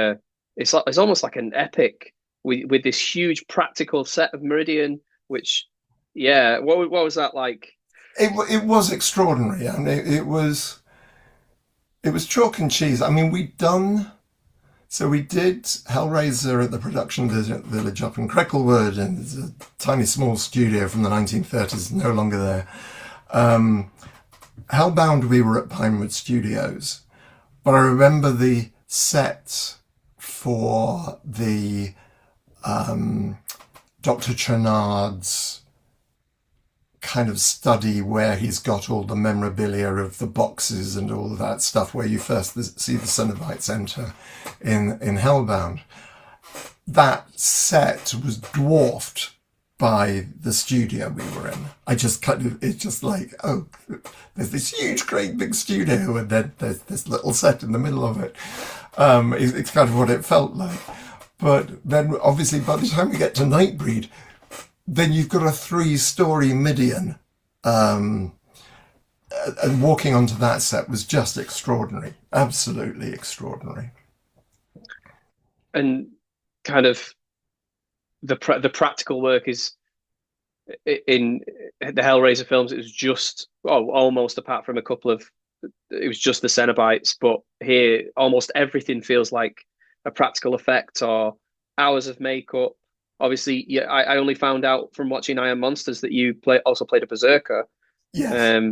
it's almost like an epic with this huge practical set of Meridian, which what was that like? It was extraordinary, and it was chalk and cheese. I mean, we did Hellraiser at the production village up in Cricklewood, and it's a tiny small studio from the 1930s, no longer there. Hellbound, we were at Pinewood Studios, but I remember the set for the Dr. Chernard's kind of study, where he's got all the memorabilia of the boxes and all of that stuff, where you first see the Cenobites enter in Hellbound. That set was dwarfed by the studio we were in. It's just like, oh, there's this huge, great big studio, and then there's this little set in the middle of it. It's kind of what it felt like. But then, obviously, by the time we get to Nightbreed, then you've got a 3-story Midian. And walking onto that set was just extraordinary. Absolutely extraordinary. And kind of the practical work is in the Hellraiser films. It was just almost, apart from a couple of, it was just the Cenobites. But here, almost everything feels like a practical effect or hours of makeup. Obviously, yeah, I only found out from watching Iron Monsters that you also played a berserker. Yes.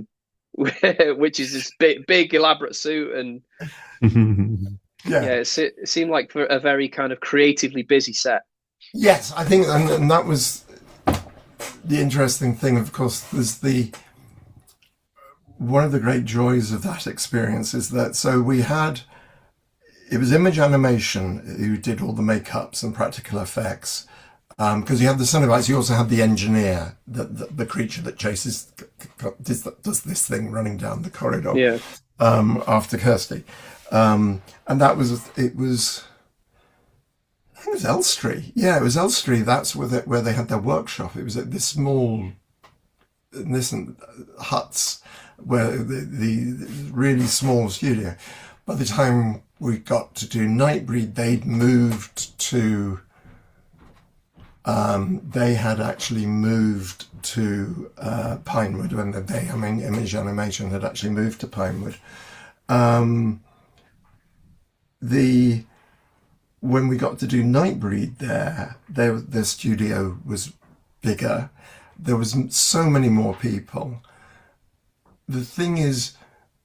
Which is this big elaborate suit, and it seemed like for a very kind of creatively busy set. Yes, I think, and that was the interesting thing. Of course, there's one of the great joys of that experience is that it was Image Animation who did all the makeups and practical effects. Because you have the Cenobites, you also have the engineer, the creature that does this thing running down the corridor after Kirsty. And that was, I think it was Elstree. Yeah, it was Elstree. That's where they had their workshop. It was at this small huts, where the really small studio. By the time we got to do Nightbreed, they'd moved to... they had actually moved to Pinewood when Image Animation had actually moved to Pinewood. When we got to do Nightbreed their studio was bigger. There was so many more people. The thing is,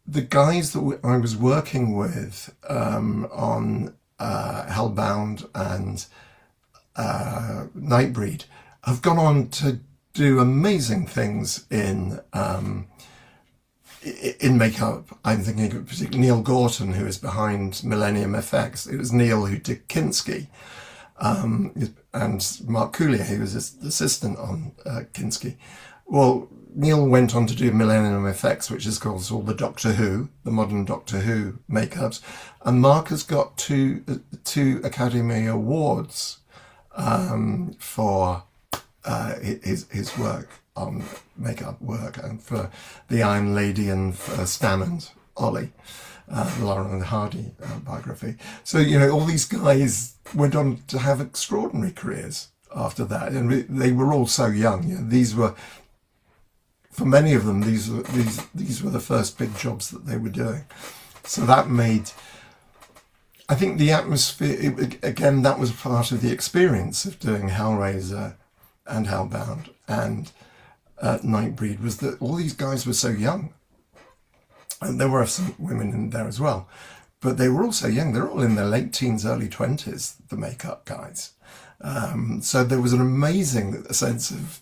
the guys that I was working with on Hellbound and Nightbreed have gone on to do amazing things in makeup. I'm thinking of particularly Neil Gorton, who is behind Millennium Effects. It was Neil who did Kinski, and Mark Coulier, who was his assistant on Kinski. Well, Neil went on to do Millennium Effects, which is called all the modern Doctor Who makeups, and Mark has got two Academy Awards for his work on makeup work, and for the Iron Lady and for Stan and Ollie, Lauren and Hardy biography. So, all these guys went on to have extraordinary careers after that, and they were all so young. These were, for many of them, these were the first big jobs that they were doing. So that made, I think, the atmosphere, again, that was part of the experience of doing Hellraiser and Hellbound and Nightbreed, was that all these guys were so young. And there were some women in there as well, but they were all so young. They're all in their late teens, early 20s, the makeup guys. So there was an amazing sense of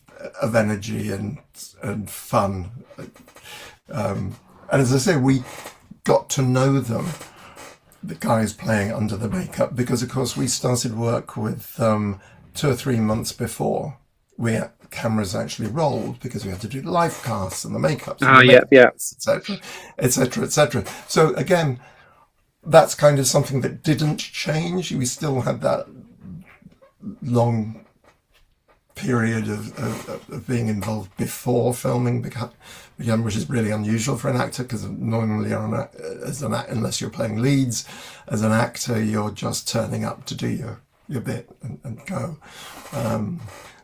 energy and fun. And as I say, we got to know them, the guys playing under the makeup, because of course we started work with 2 or 3 months before cameras actually rolled, because we had to do the live casts and the makeups, etc. So again, that's kind of something that didn't change. We still had that long period of being involved before filming began, which is really unusual for an actor, because normally unless you're playing leads, as an actor, you're just turning up to do your bit and go.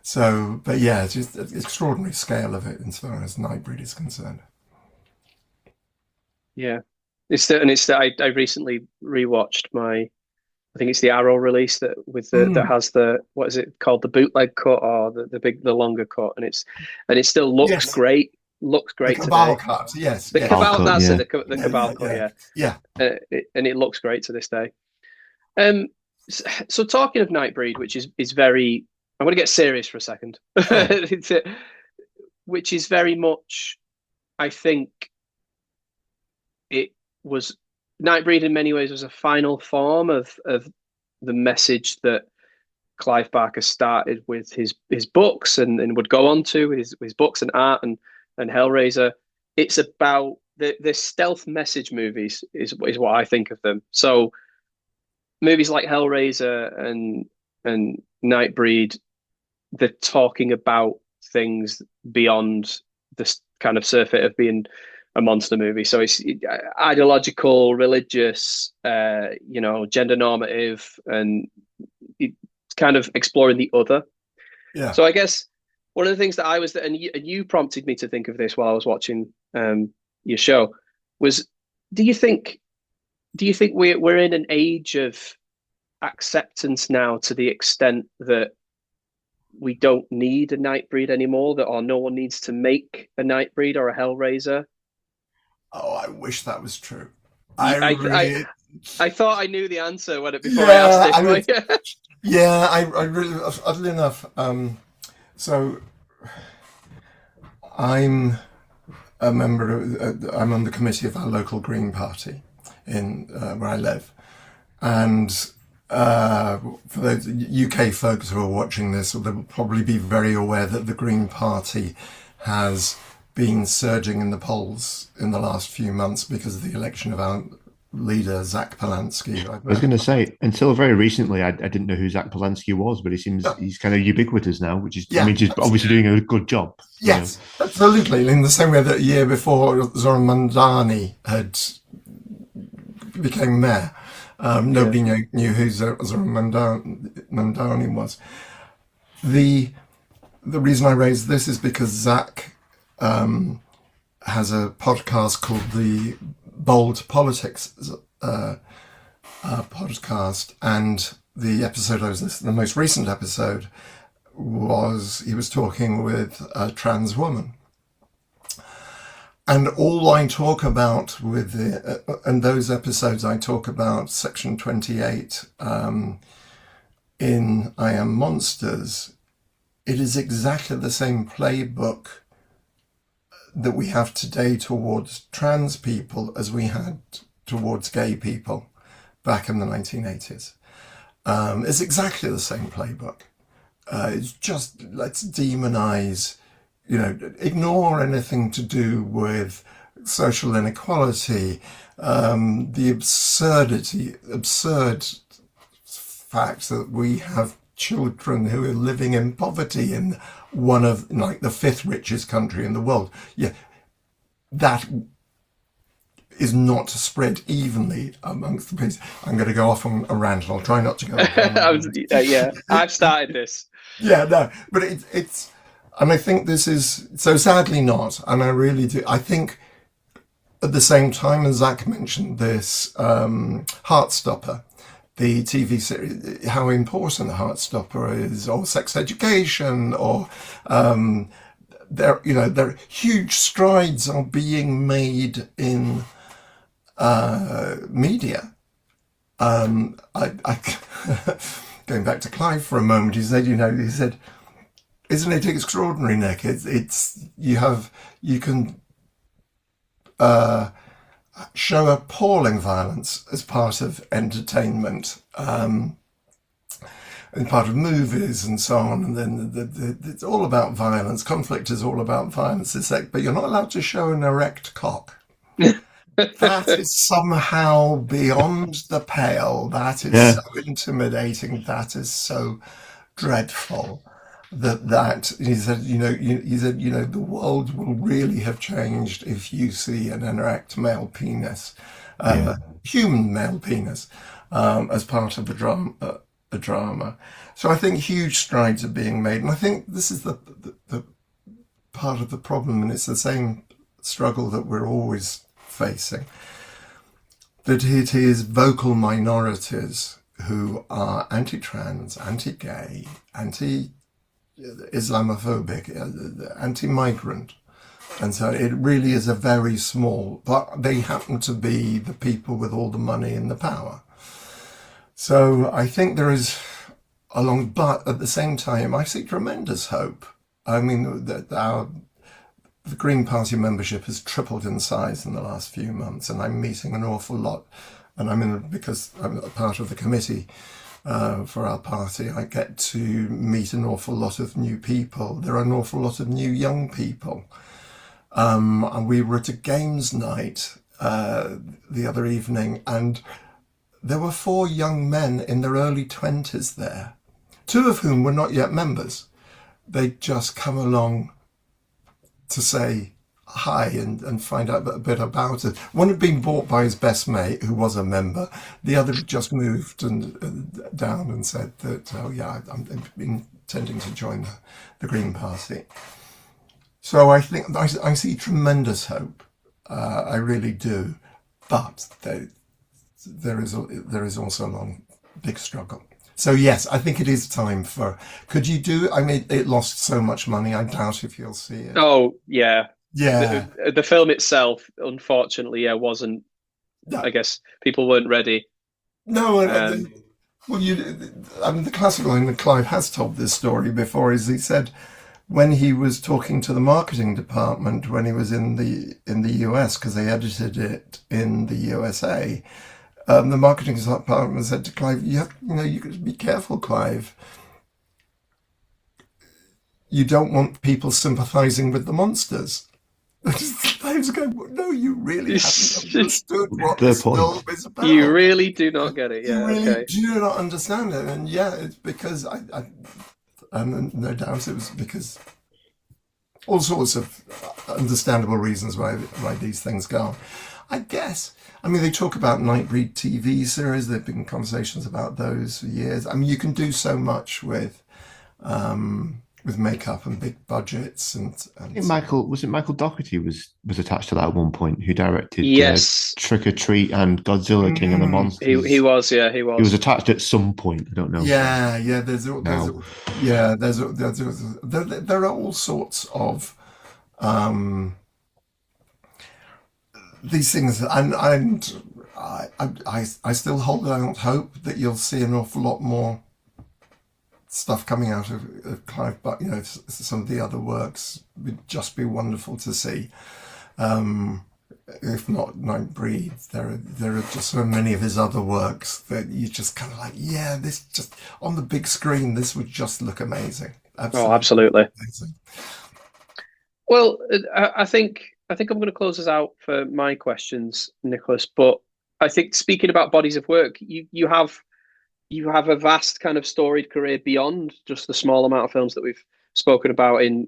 So, but yeah, it's just an extraordinary scale of it as far as Nightbreed is concerned. Yeah, I recently rewatched I think it's the Arrow release that that has what is it called, the bootleg cut or the longer cut, and it still looks great. Looks great the Cabal today. cut, yes. The Cabal, cut, that's yeah. it. The Cabal cut, yeah. And it looks great to this day. So talking of Nightbreed, which is very, I want to get serious for a second, which is very much, I think, it was Nightbreed in many ways was a final form of the message that Clive Barker started with his books and would go on to his books and art and Hellraiser. It's about the stealth message movies is what I think of them. So movies like Hellraiser and Nightbreed, they're talking about things beyond this kind of surface of being a monster movie. So it's ideological, religious, gender normative, and it's kind of exploring the other. Yeah. So I guess one of the things that I was, and you prompted me to think of this while I was watching your show, was do you think we're in an age of acceptance now to the extent that we don't need a Nightbreed anymore, or no one needs to make a Nightbreed or a Hellraiser? Oh, I wish that was true. I thought I knew the answer before I asked it. I really, oddly enough, so I'm a member I'm on the committee of our local Green Party in where I live, and for those UK folks who are watching this, they will probably be very aware that the Green Party has been surging in the polls in the last few months because of the election of our leader, Zach Polanski. I was going to say, until very recently, I didn't know who Zach Polanski was, but he seems he's kind of ubiquitous now, which is, just obviously doing a good job. Yes, absolutely. In the same way that a year before Zoran Mandani became mayor, nobody knew who Zoran Mandani was. The reason I raised this is because Zach has a podcast called the Bold Politics podcast, and the episode I was listening, the most recent episode, was he was talking with a trans woman, and all I talk about with and those episodes I talk about Section 28 in I Am Monsters. It is exactly the same playbook that we have today towards trans people as we had towards gay people back in the 1980s. It's exactly the same playbook. It's just, let's demonize, ignore anything to do with social inequality, the absurd fact that we have children who are living in poverty in one of the fifth richest country in the world. Yeah, that is not spread evenly amongst the people. I'm going to go off on a rant. I'll try not to go. I've started this. Yeah, no, but it's, and I think this is so sadly not. And I really do. I think at the same time as Zach mentioned this, Heartstopper, the TV series, how important the Heartstopper is, or sex education, or there huge strides are being made in media. I going back to Clive for a moment, he said, isn't it extraordinary, Nick? You can show appalling violence as part of entertainment, and part of movies and so on, and then it's all about violence. Conflict is all about violence, but you're not allowed to show an erect cock. That is somehow beyond the pale. That is so intimidating. That is so dreadful. That he said, the world will really have changed if you see an erect male penis, human male penis, as part of the drama a drama. So I think huge strides are being made, and I think this is the part of the problem, and it's the same struggle that we're always facing, that it is vocal minorities who are anti-trans, anti-gay, anti-Islamophobic, anti-migrant. And so it really is a very small, but they happen to be the people with all the money and the power. So I think there is but at the same time, I see tremendous hope. I mean, the Green Party membership has tripled in size in the last few months, and I'm meeting an awful lot. And because I'm a part of the committee for our party, I get to meet an awful lot of new people. There are an awful lot of new young people. And we were at a games night the other evening, and there were 4 young men in their early 20s there, 2 of whom were not yet members. They'd just come along to say hi and find out a bit about it. One had been bought by his best mate, who was a member. The other had just moved down and said that, oh yeah, I'm intending to join the Green Party. So I think I see tremendous hope. I really do, but there is also a long, big struggle. So yes, I think it is time for. Could you do? I mean, it lost so much money. I doubt if you'll see it. Oh yeah, yeah. The film itself, unfortunately, wasn't. No. I guess people weren't ready. No, well, the classical, and Clive has told this story before. Is he said, when he was talking to the marketing department when he was in the US, because they edited it in the USA, the marketing department said to Clive, you got to be careful, Clive. You don't want people sympathising with the monsters. Clive's going, no, you really haven't understood what this film is about. You really do not get it. Yeah, you really do not understand it. And yeah, it's because and no doubt it was because all sorts of understandable reasons why these things go on. I guess. I mean, they talk about Nightbreed TV series. There have been conversations about those for years. I mean, you can do so much with makeup and big budgets. And I think Michael Dougherty was attached to that at one point, who directed Trick or Treat and Godzilla King of the Monsters. He was. He was attached at some point. I don't know. Yeah. There are all sorts of these things, and I still hold out hope that you'll see an awful lot more stuff coming out of Clive Barker. Some of the other works would just be wonderful to see. If not Nightbreed, there are just so many of his other works that you just kind of like, yeah, this just on the big screen, this would just look amazing. Absolutely. Amazing. Well, I think I'm going to close us out for my questions, Nicholas. But I think speaking about bodies of work, you have a vast kind of storied career beyond just the small amount of films that we've spoken about in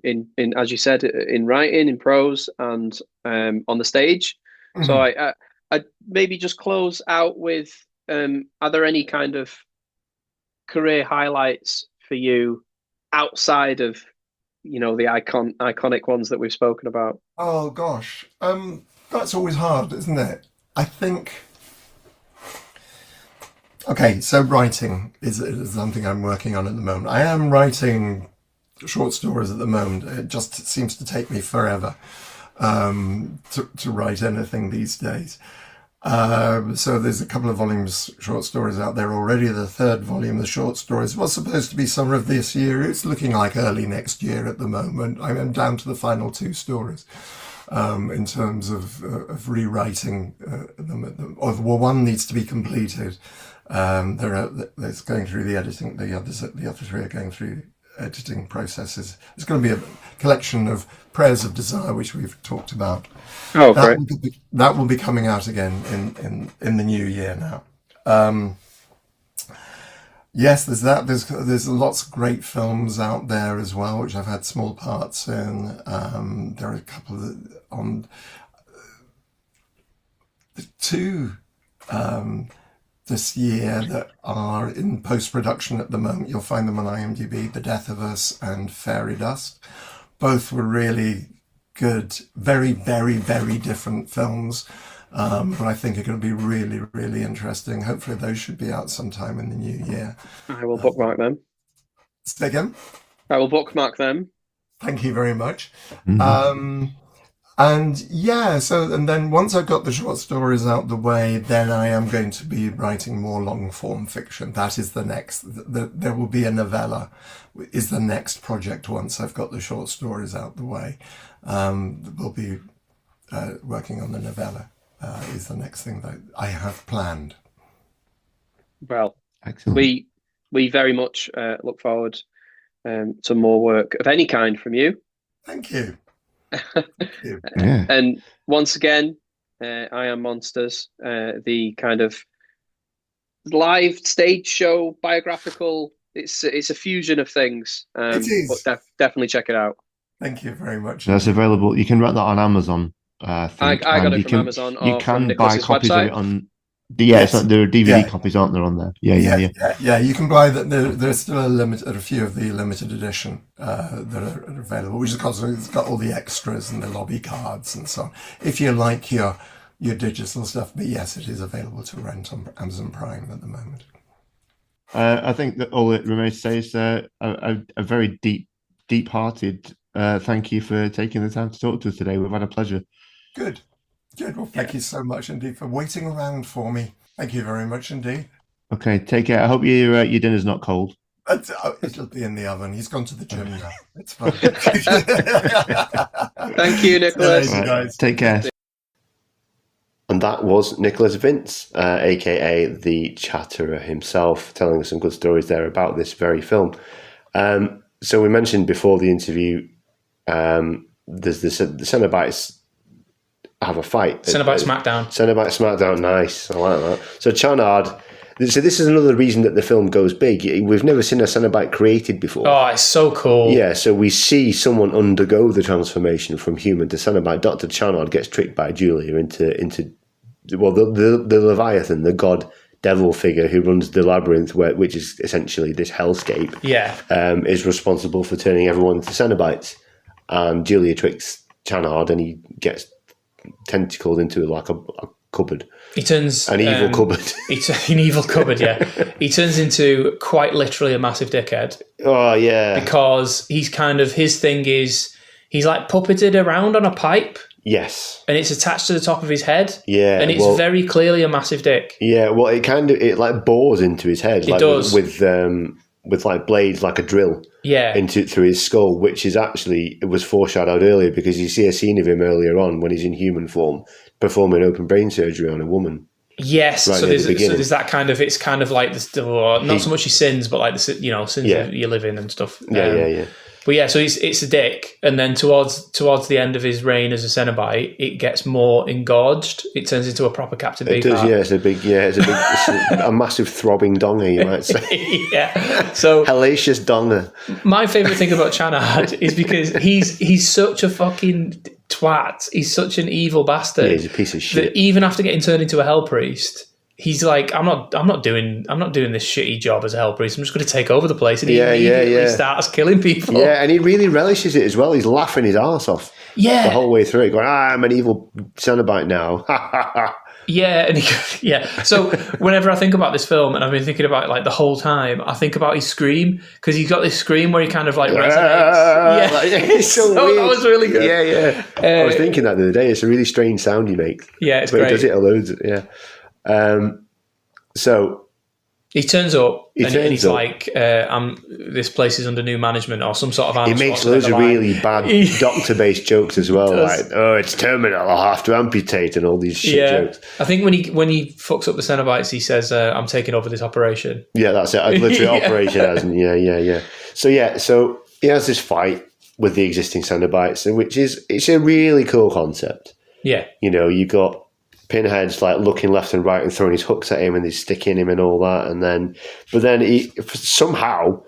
as you said, in writing, in prose, and on the stage. Mm-hmm. So I maybe just close out with, are there any kind of career highlights for you outside of the iconic ones that we've spoken about? Oh gosh, that's always hard, isn't it? I think. Okay, so writing is something I'm working on at the moment. I am writing short stories at the moment. It just seems to take me forever to write anything these days. So there's a couple of volumes short stories out there already. The 3rd volume of the short stories was supposed to be summer of this year. It's looking like early next year at the moment. I'm down to the final 2 stories in terms of rewriting them. One needs to be completed. There's going through the editing. The other 3 are going through editing processes. It's going to be a collection of prayers of desire, which we've talked about. Oh, great! That will be coming out again in the new year now. Yes, there's that. There's lots of great films out there as well, which I've had small parts in. There are a couple on the 2 this year that are in post-production at the moment. You'll find them on IMDb, The Death of Us and Fairy Dust. Both were really good, very, very, very different films, but I think are going to be really, really interesting. Hopefully those should be out sometime in the new year. I will bookmark them. Say again? I will bookmark them. Thank you very much. And then once I've got the short stories out the way, then I am going to be writing more long form fiction. That is the next, there will be a novella is the next project once I've got the short stories out the way. We'll be working on the novella is the next thing that I have planned. Well, excellent. We very much look forward to more work of any kind from you. Thank you. Yeah. And once again, I Am Monsters, the kind of live stage show biographical. It's a fusion of things. It is. But definitely check it out. Thank you very much. That's available. You can rent that on Amazon. I got it from Amazon. You or can from buy Nicholas's copies website. of it on. Yes, there are DVD copies, aren't there, on there? Yeah. You can buy that. There's still a few of the limited edition that are available, which is because it's got all the extras and the lobby cards and so on. If you like your digital stuff, but yes, it is available to rent on Amazon Prime at the moment. I think that all it remains to say is a very deep-hearted thank you for taking the time to talk to us today. We've had a pleasure. Good. Well, thank you so much indeed for waiting around for me. Thank you very much indeed. Okay, take care. I hope your dinner's not cold. It'll be in the oven. He's gone to the gym now. It's fine. Thank you, Nicholas. Right, guys. Take care. And that was Nicholas Vince, aka the Chatterer himself, telling us some good stories there about this very film. So we mentioned before the interview, there's the Cenobites have a fight. Cenobite Smackdown. Nice. I like that. So Chanard. So this is another reason that the film goes big. We've never seen a Cenobite created before. Oh, it's so cool. Yeah, so we see someone undergo the transformation from human to Cenobite. Dr. Chanard gets tricked by Julia into the Leviathan, the god devil figure who runs the labyrinth, which is essentially this hellscape. Yeah. Is responsible for turning everyone into Cenobites. And Julia tricks Chanard and he gets tentacled into like a cupboard. He turns an evil cupboard. An evil cupboard, yeah. He turns into quite literally a massive dickhead. Oh yeah. Because he's kind of his thing is he's like puppeted around on a pipe. Yes. And it's attached to the top of his head. Yeah. And it's very clearly a massive dick. Yeah, well it like bores into his head. It does. With like blades like a drill. Yeah. Through his skull, which is actually, it was foreshadowed earlier because you see a scene of him earlier on when he's in human form performing open brain surgery on a woman. Yes, right, so there's that kind of, it's kind of like this, not so much his sins, but like the sins that you live in and stuff. Yeah. But yeah, so it's a dick, and then towards the end of his reign as a Cenobite, it gets more engorged. It turns into a proper Captain Beefheart. It does, yeah. It's a massive throbbing donger, you might say. Yeah. So hellacious donger. My favourite thing about Chanard is because he's such a fucking twat. He's such an evil bastard. Yeah, he's a piece of shit. That even after getting turned into a hell priest, he's like, I'm not doing this shitty job as a hell priest. I'm just going to take over the place, and he immediately starts killing people. Yeah, and he really relishes it as well. He's laughing his arse off. Yeah, the whole way through it, going, I'm an evil Cenobite now. Yeah, So whenever I think about this film, and I've been thinking about it like the whole time, I think about his scream, because he's got this scream where he kind of like resonates. Yeah, it's so weird. That was really good. Yeah. I was thinking that the other day. It's a really strange sound he makes. Yeah, it's but great. He does it a loads. Yeah. So he turns up and he's like, this place is under new management or some sort of answer. He makes loads of really bad doctor-based jokes as well, like, it's terminal, I'll have to amputate, and all these shit jokes. I think when he fucks up the Cenobites, he says, I'm taking over this operation. Yeah, that's it. Literally operation as in, yeah. So he has this fight with the existing Cenobites, it's a really cool concept. Yeah. You got Pinhead's like looking left and right and throwing his hooks at him and he's sticking him and all that, but then he somehow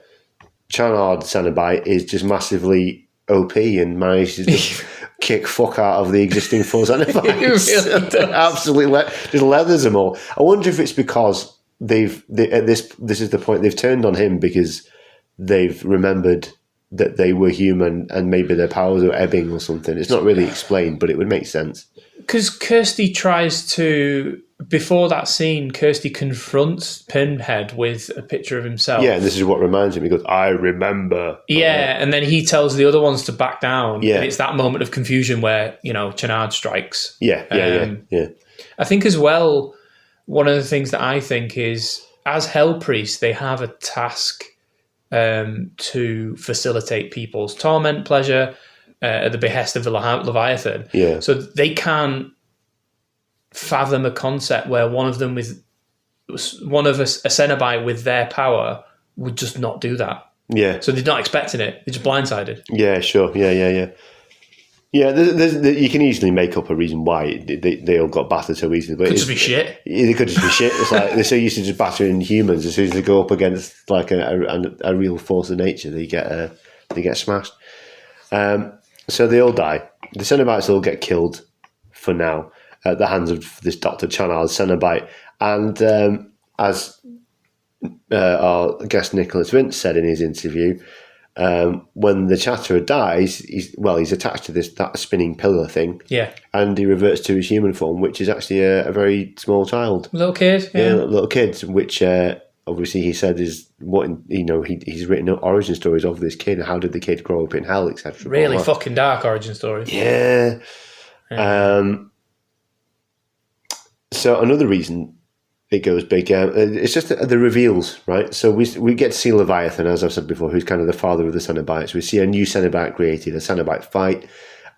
Chanard Cenobite is just massively OP and manages to kick fuck out of the existing four Cenobites. He really does. Absolutely, just leathers them all. I wonder if it's because this is the point. They've turned on him because they've remembered that they were human and maybe their powers are ebbing or something. It's not really explained, but it would make sense. Because Kirsty tries to, before that scene, Kirsty confronts Pinhead with a picture of himself. Yeah, and this is what reminds him. He goes, I remember. Yeah, and then he tells the other ones to back down. Yeah. And it's that moment of confusion where, Chenard strikes. Yeah. I think as well, one of the things that I think is, as Hell Priests, they have a task to facilitate people's torment, pleasure, at the behest of the Leviathan. Yeah. So they can't fathom a concept where one of a Cenobite with their power would just not do that. Yeah. So they're not expecting it. They're just blindsided. Yeah, sure. Yeah. Yeah, you can easily make up a reason why they all got battered so easily. But Could just be shit. They could just be shit. It's like they're so used to just battering humans. As soon as they go up against like a real force of nature, they get smashed. So they all die. The Cenobites all get killed for now at the hands of this Dr. Chanard Cenobite. And as our guest Nicholas Vince said in his interview, when the Chatterer dies, he's attached to that spinning pillar thing. Yeah. And he reverts to his human form, which is actually a very small child. Little kid. Yeah, little kid, which obviously he said is what, he's written origin stories of this kid. How did the kid grow up in hell, etc. Really fucking dark origin story. Yeah. So another reason it goes big, it's just the reveals, right? So we get to see Leviathan, as I've said before, who's kind of the father of the Cenobites. We see a new Cenobite created, a Cenobite fight,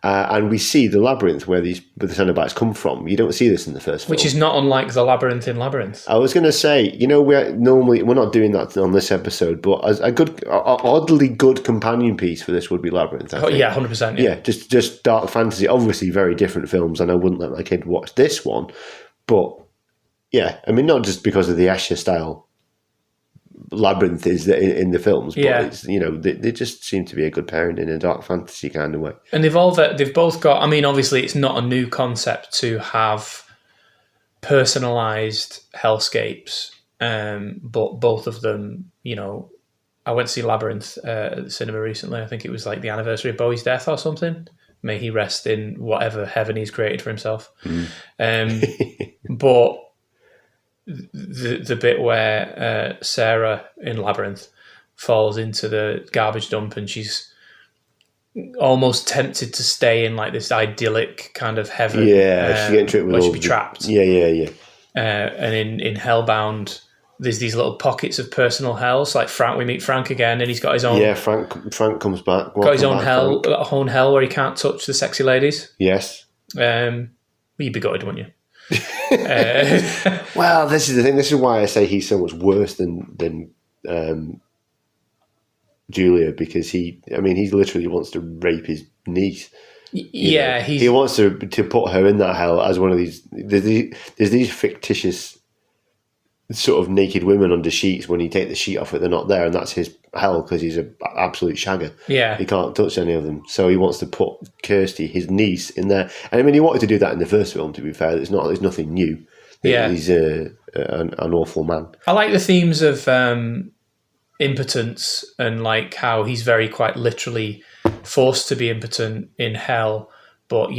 and we see the labyrinth where the Cenobites come from. You don't see this in the first film. Which is not unlike the labyrinth in Labyrinth. I was going to say, we're not doing that on this episode, but as a oddly good companion piece for this would be Labyrinth. I think. Yeah, 100%. Yeah, just dark fantasy. Obviously, very different films, and I wouldn't let my kid watch this one, but. Yeah, I mean, not just because of the Escher style labyrinth is in the films, but it's, they just seem to be a good pairing in a dark fantasy kind of way. And they've both got. I mean, obviously, it's not a new concept to have personalized hellscapes, but both of them, I went to see Labyrinth at the cinema recently. I think it was like the anniversary of Bowie's death or something. May he rest in whatever heaven he's created for himself. But the bit where Sarah in Labyrinth falls into the garbage dump and she's almost tempted to stay in like this idyllic kind of heaven. Yeah, she gets into it with where she'd be trapped. Yeah. And in Hellbound, there's these little pockets of personal hells. Like Frank, we meet Frank again, and he's got his own. Yeah, Frank comes back. Got his own hell where he can't touch the sexy ladies. Yes. You'd be gutted, wouldn't you? Well, this is the thing. This is why I say he's so much worse than Julia, because he literally wants to rape his niece. Yeah, he wants to put her in that hell as one of these. There's these fictitious sort of naked women under sheets. When you take the sheet off it, they're not there, and that's his hell because he's an absolute shagger. Yeah, he can't touch any of them, so he wants to put Kirsty, his niece, in there. And I mean, he wanted to do that in the first film. To be fair, there's nothing new. Yeah, he's an awful man. I like the themes of impotence and like how he's very quite literally forced to be impotent in hell, but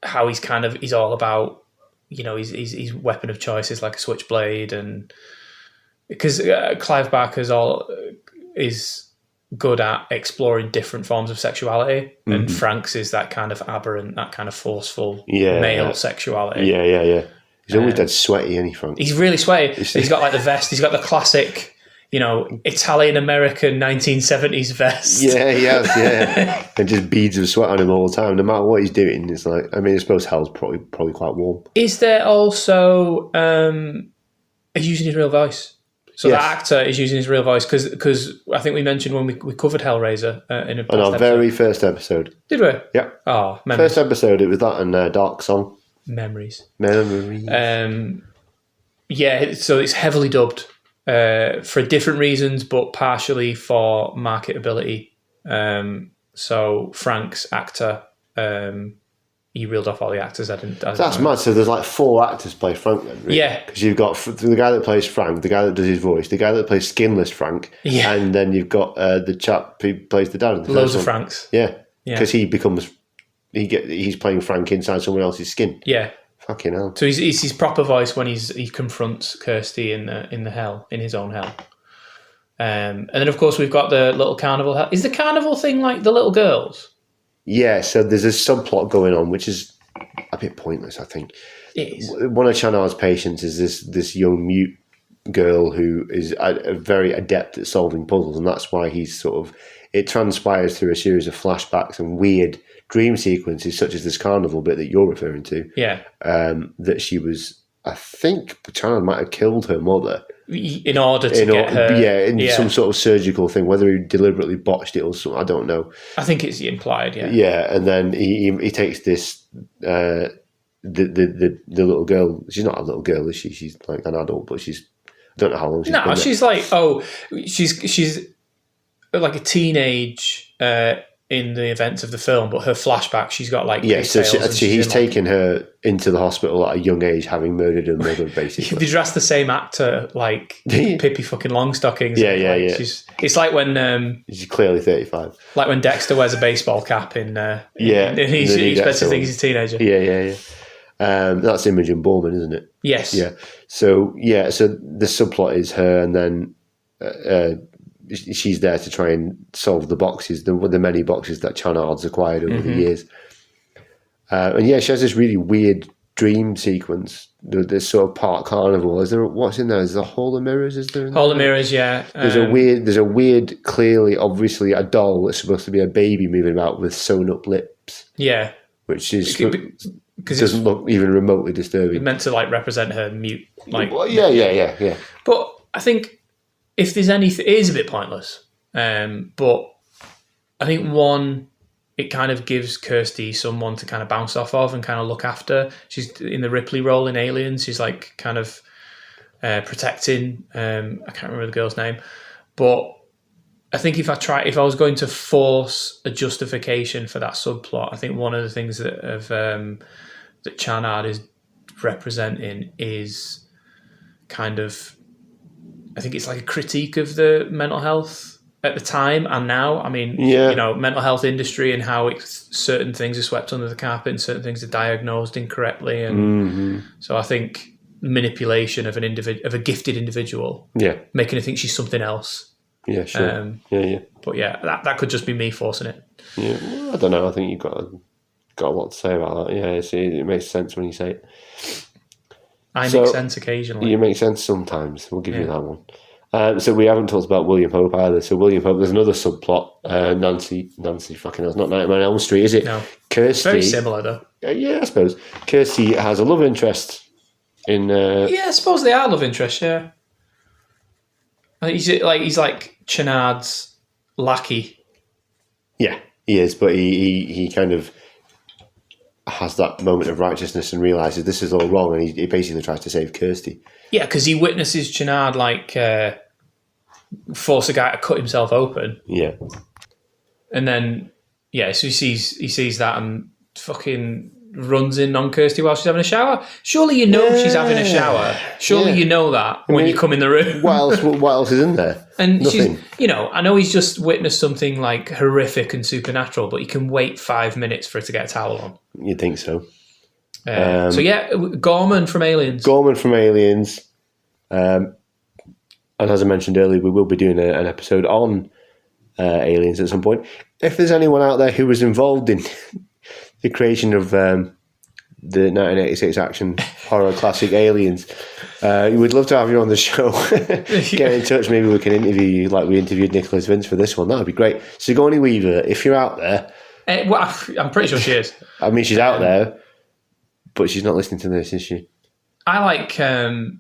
how he's all about. His weapon of choice is like a switchblade, and because Clive Barker is good at exploring different forms of sexuality, and Frank's is that kind of aberrant, that kind of forceful male sexuality. Yeah. He's always dead sweaty, isn't he, Frank? He's really sweaty. He's got like the vest. He's got the classic, Italian-American 1970s vest. Yeah, he has, yeah. And just beads of sweat on him all the time. No matter what he's doing, it's like, I suppose hell's probably quite warm. Is there also, he's using his real voice? So that actor is using his real voice, because I think we mentioned when we covered Hellraiser in a past episode. Very first episode. Did we? Yeah. Oh, memories. First episode, it was that and Dark Song. Memories. Yeah, so it's heavily dubbed for different reasons, but partially for marketability. So Frank's actor he reeled off all the actors. That's mad. So there's like 4 actors play Frank then, really? Yeah. Because you've got the guy that plays Frank, the guy that does his voice, the guy that plays Skinless Frank, and then you've got the chap who plays the dad in the Loads first of one. Franks. Yeah. Because he's playing Frank inside someone else's skin. Yeah. Fucking hell. So he's his proper voice when he confronts Kirsty in his own hell. And then, of course, we've got the little carnival. Is the carnival thing like the little girls? Yeah, so there's a subplot going on, which is a bit pointless, I think. It is. One of Chanard's patients is this young mute girl who is very adept at solving puzzles, and that's why it transpires through a series of flashbacks and weird dream sequences, such as this carnival bit that you're referring to. Yeah. That she was, I think Chanard might have killed her mother. In order to get her... Yeah, some sort of surgical thing, whether he deliberately botched it or something, I don't know. I think it's implied, yeah. Yeah, and then he takes this... the little girl... She's not a little girl, is she? She's like an adult, but I don't know how long she's been there. She's like... she's like a teenage... in the events of the film, but her flashback, she's got like... Yeah, so he's taken her into the hospital at a young age, having murdered her mother, basically. They dress the same actor, like Pippi fucking Longstockings. Yeah. It's like when... she's clearly 35. Like when Dexter wears a baseball cap in... and he expects to think he's a teenager. Yeah. That's Imogen Bowman, isn't it? Yes. Yeah. So the subplot is her, and then... she's there to try and solve the boxes, the many boxes that Chanard's acquired over the years. And she has this really weird dream sequence. This sort of part carnival. What's in there? Is there a hall of mirrors? Is there? Hall of mirrors, yeah. There's a weird, clearly, obviously a doll that's supposed to be a baby moving about with sewn up lips. Yeah. Which doesn't look even remotely disturbing. It's meant to like represent her mute. Yeah. But I think if there's anything, it is a bit pointless. But I think it kind of gives Kirsty someone to kind of bounce off of and kind of look after. She's in the Ripley role in Aliens. She's like kind of protecting. I can't remember the girl's name, but I think if I was going to force a justification for that subplot, I think one of the things that Chanard is representing is kind of, I think it's like a critique of the mental health at the time and now. I mean, mental health industry and how certain things are swept under the carpet and certain things are diagnosed incorrectly. And so I think manipulation of a gifted individual, making her think she's something else. Yeah, sure. But that could just be me forcing it. Yeah, well, I don't know. I think you've got a lot to say about that. Yeah, it makes sense when you say it. I make sense occasionally. You make sense sometimes. We'll give you that one. So we haven't talked about William Hope either. So William Hope, there's another subplot. Nancy fucking hell, it's not Nightmare on Elm Street, is it? No. Kirsty. Very similar though. Yeah, I suppose. Kirsty has a love interest in... I suppose they are love interests, yeah. I think he's like Chanard's lackey. Yeah, he is, but he kind of has that moment of righteousness and realises this is all wrong, and he basically tries to save Kirsty. Yeah, because he witnesses Chanard force a guy to cut himself open. Yeah. And then, so he sees that and fucking runs in on Kirsty while she's having a shower. Surely you know she's having a shower. Surely you know that when you come in the room. What else is in there? And nothing. I know he's just witnessed something like horrific and supernatural, but he can wait 5 minutes for her to get a towel on. You'd think so. Gorman from Aliens. And as I mentioned earlier, we will be doing an episode on Aliens at some point. If there's anyone out there who was involved in the creation of the 1986 action horror classic Aliens, we'd love to have you on the show. Get in touch. Maybe we can interview you like we interviewed Nicholas Vince for this one. That would be great. Sigourney Weaver, if you're out there... I'm pretty sure she is. I mean, she's out there, but she's not listening to this, is she? I like I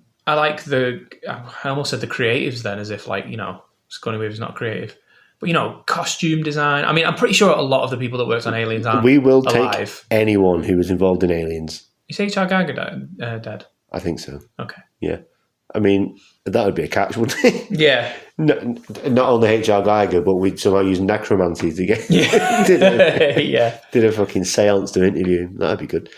almost said the creatives then, as if Sigourney Weaver's not creative. But, costume design. I mean, I'm pretty sure a lot of the people that worked on Aliens aren't We will alive. Take anyone who was involved in Aliens. Is H.R. Geiger dead? I think so. Okay. Yeah. I mean, that would be a catch, wouldn't it? Yeah. Not only H.R. Geiger, but we'd somehow use necromancy to get did a fucking seance to interview him. That'd be good.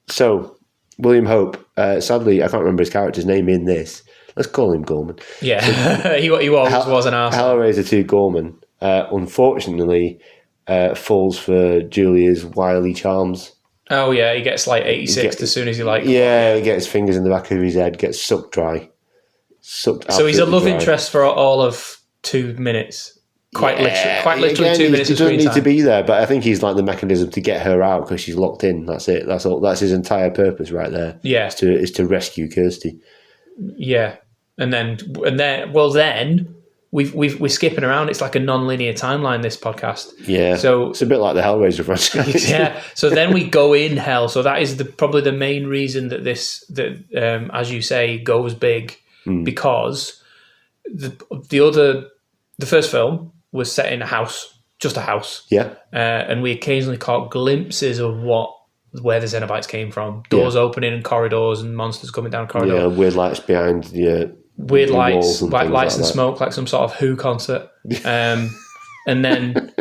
So, William Hope, sadly, I can't remember his character's name in this. Let's call him Gorman. Yeah, he was an arse. Hellraiser 2 Gorman, unfortunately, falls for Julia's wily charms. Oh, yeah, he gets like 86 as soon as he like... Yeah, he gets fingers in the back of his head, gets sucked dry. So he's a love interest for all of 2 minutes. Quite literally again, 2 minutes of screen time. He doesn't need to be there, but I think he's like the mechanism to get her out because she's locked in. That's it. That's all. That's his entire purpose right there. Yeah. Is to rescue Kirsty. Yeah. And then we're skipping around. It's like a non-linear timeline, this podcast. Yeah. So it's a bit like the Hellraiser franchise. Yeah. So then we go in hell. So that is probably the main reason that as you say, goes big, because the first film was set in a house, just a house. Yeah. And we occasionally caught glimpses of where the Cenobites came from. Doors opening and corridors and monsters coming down corridors. Yeah, weird lights behind weird lights, like lights and smoke, like some sort of Who concert. And then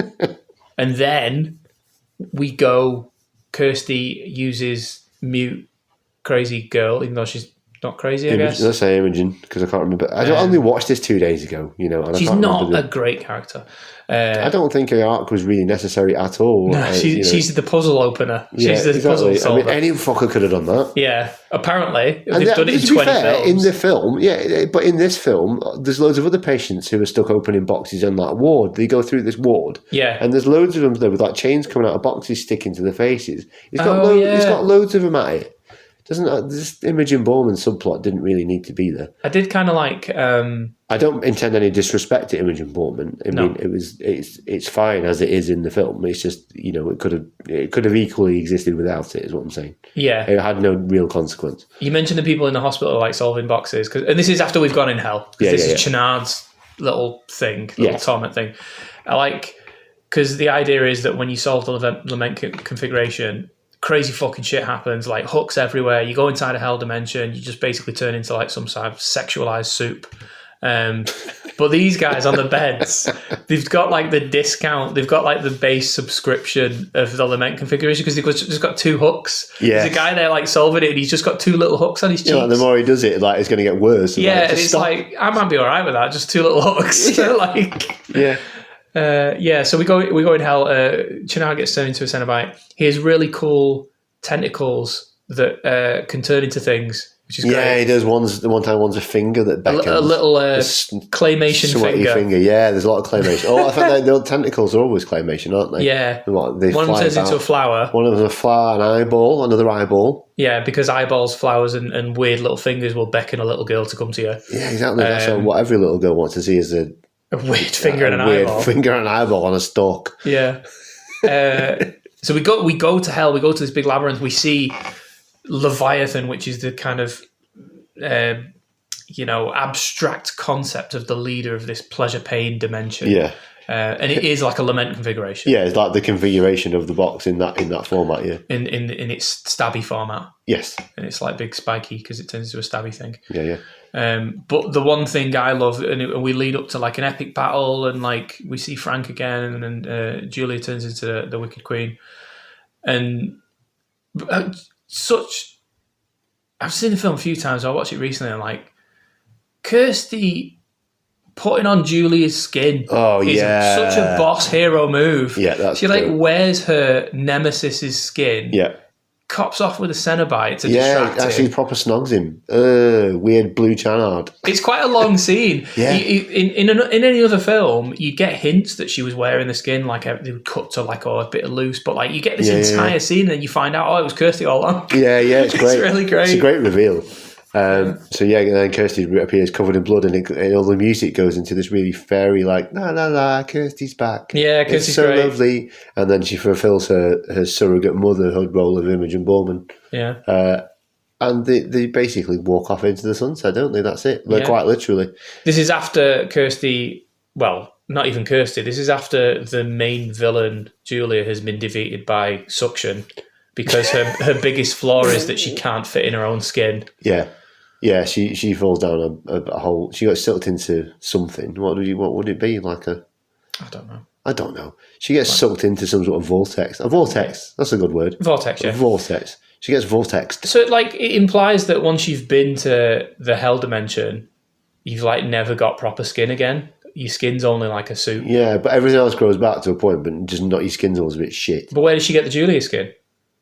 we go. Kirsty uses mute crazy girl, even though she's not crazy. I guess. Let's say Imogen, because I can't remember. I only watched this 2 days ago. And she's not a great character. I don't think her arc was really necessary at all. No, she's the puzzle opener. She's the puzzle solver. I mean, any fucker could have done that. Yeah, apparently they've done it in 20 films. In the film, but in this film, there's loads of other patients who are stuck opening boxes in that ward. They go through this ward, and there's loads of them there with like chains coming out of boxes sticking to their faces. He's got loads of them at it. This Imogen Bowman subplot didn't really need to be there. I did kind of like. I don't intend any disrespect to Imogen Bowman. I mean, it's fine as it is in the film. It's just it could have equally existed without it. Is what I'm saying. Yeah, it had no real consequence. You mentioned the people in the hospital like solving boxes, and this is after we've gone in hell. This is Chenard's little torment thing. I like because the idea is that when you solve the lament configuration, crazy fucking shit happens, like hooks everywhere. You go inside a hell dimension, you just basically turn into like some sort of sexualized soup. But these guys on the beds, they've got like the discount, they've got like the base subscription of the lament configuration because they've just got 2 hooks. Yeah. There's a guy there like solving it and he's just got 2 little hooks on his cheeks. Like the more he does it, like it's going to get worse. And it's like, I might be all right with that, just 2 little hooks. So we go in hell. Chenard gets turned into a Cenobite. He has really cool tentacles that can turn into things, which is great. Yeah, he does. One time, one's a finger that beckons. A little claymation finger. Yeah, there's a lot of claymation. I think the tentacles are always claymation, aren't they? Yeah. One turns into a flower. One of them's a flower, an eyeball, another eyeball. Yeah, because eyeballs, flowers, and weird little fingers will beckon a little girl to come to you. Yeah, exactly. That's what every little girl wants to see is a weird finger and an eyeball. Weird finger and an eyeball on a stalk. Yeah. So we go to hell. We go to this big labyrinth. We see Leviathan, which is the kind of abstract concept of the leader of this pleasure-pain dimension. Yeah. And it is like a lament configuration. Yeah, it's like the configuration of the box in that format. Yeah. In its stabby format. Yes. And it's like big spiky because it turns into a stabby thing. Yeah. But the one thing I love, and we lead up to like an epic battle, and like we see Frank again, and Julia turns into the Wicked Queen, and I've seen the film a few times. I watched it recently, and like Kirsty putting on Julia's skin. Oh is such a boss hero move. Yeah, she like wears her nemesis's skin. Yeah. Cops off with a Cenobite to distract him. Yeah, actually proper snogs him. Weird blue Chenard. It's quite a long scene. Yeah. In any other film, you get hints that she was wearing the skin, like they would cut to like a bit loose, but like you get this entire scene and then you find out, it was Kirsty all along. Yeah, it's great. It's really great. It's a great reveal. And then Kirsty appears covered in blood, and all the music goes into this really fairy, like la la la, Kirsty's back. Yeah, Kirsty's it's so great. Lovely. And then she fulfills her surrogate motherhood role of Imogen Bowman. Yeah. And they basically walk off into the sunset, don't they? That's it. Quite literally. This is after Kirsty. Well, not even Kirsty. This is after the main villain Julia has been defeated by suction, because her biggest flaw is that she can't fit in her own skin. Yeah. Yeah, she falls down a hole. She got sucked into something. What would it be? Like a... I don't know. She gets sucked into some sort of vortex. A vortex. That's a good word. Vortex, yeah. A vortex. She gets vortexed. So, like, it implies that once you've been to the hell dimension, you've, like, never got proper skin again. Your skin's only like a suit. Yeah, but everything else grows back to a point, but just not your skin's always a bit shit. But where did she get the Julia skin?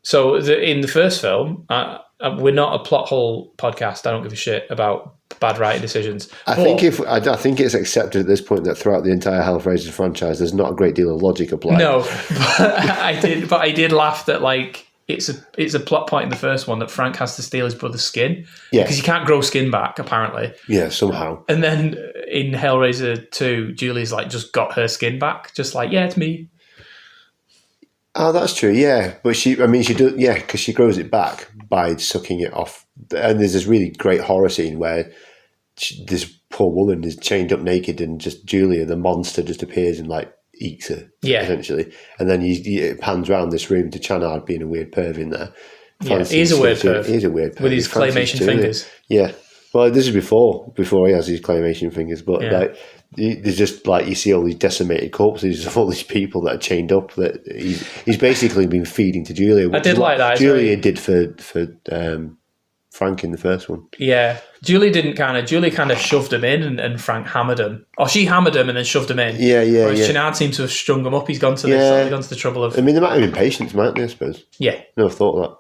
So, in the first film, we're not a plot hole podcast. I don't give a shit about bad writing decisions. I think it's accepted at this point that throughout the entire Hellraiser franchise, there's not a great deal of logic applied. No, but I did laugh that, like, it's a plot point in the first one that Frank has to steal his brother's skin. Yeah. Because he can't grow skin back, apparently. Yeah, somehow. And then in Hellraiser 2, Julie's like just got her skin back. Just like, yeah, it's me. Oh, that's true, yeah. But she does, yeah, because she grows it back by sucking it off. And there's this really great horror scene where this poor woman is chained up naked and just Julia, the monster, just appears and, like, eats her, essentially. And then it pans around this room to Chanard being a weird perv in there. Yeah, he's a weird perv. He's a weird perv. With his claymation fingers. Yeah. Well, this is before he has his claymation fingers, but like there's just like you see all these decimated corpses of all these people that are chained up that he's basically been feeding to Julia. I did like that. Julia did for Frank in the first one. Yeah. Julie kind of shoved him in and Frank hammered him. Or she hammered him and then shoved him in. Yeah. Whereas Chenard seems to have strung him up. He's gone to the trouble of... I mean, they might have been patients, mightn't they, I suppose? Yeah. Never thought of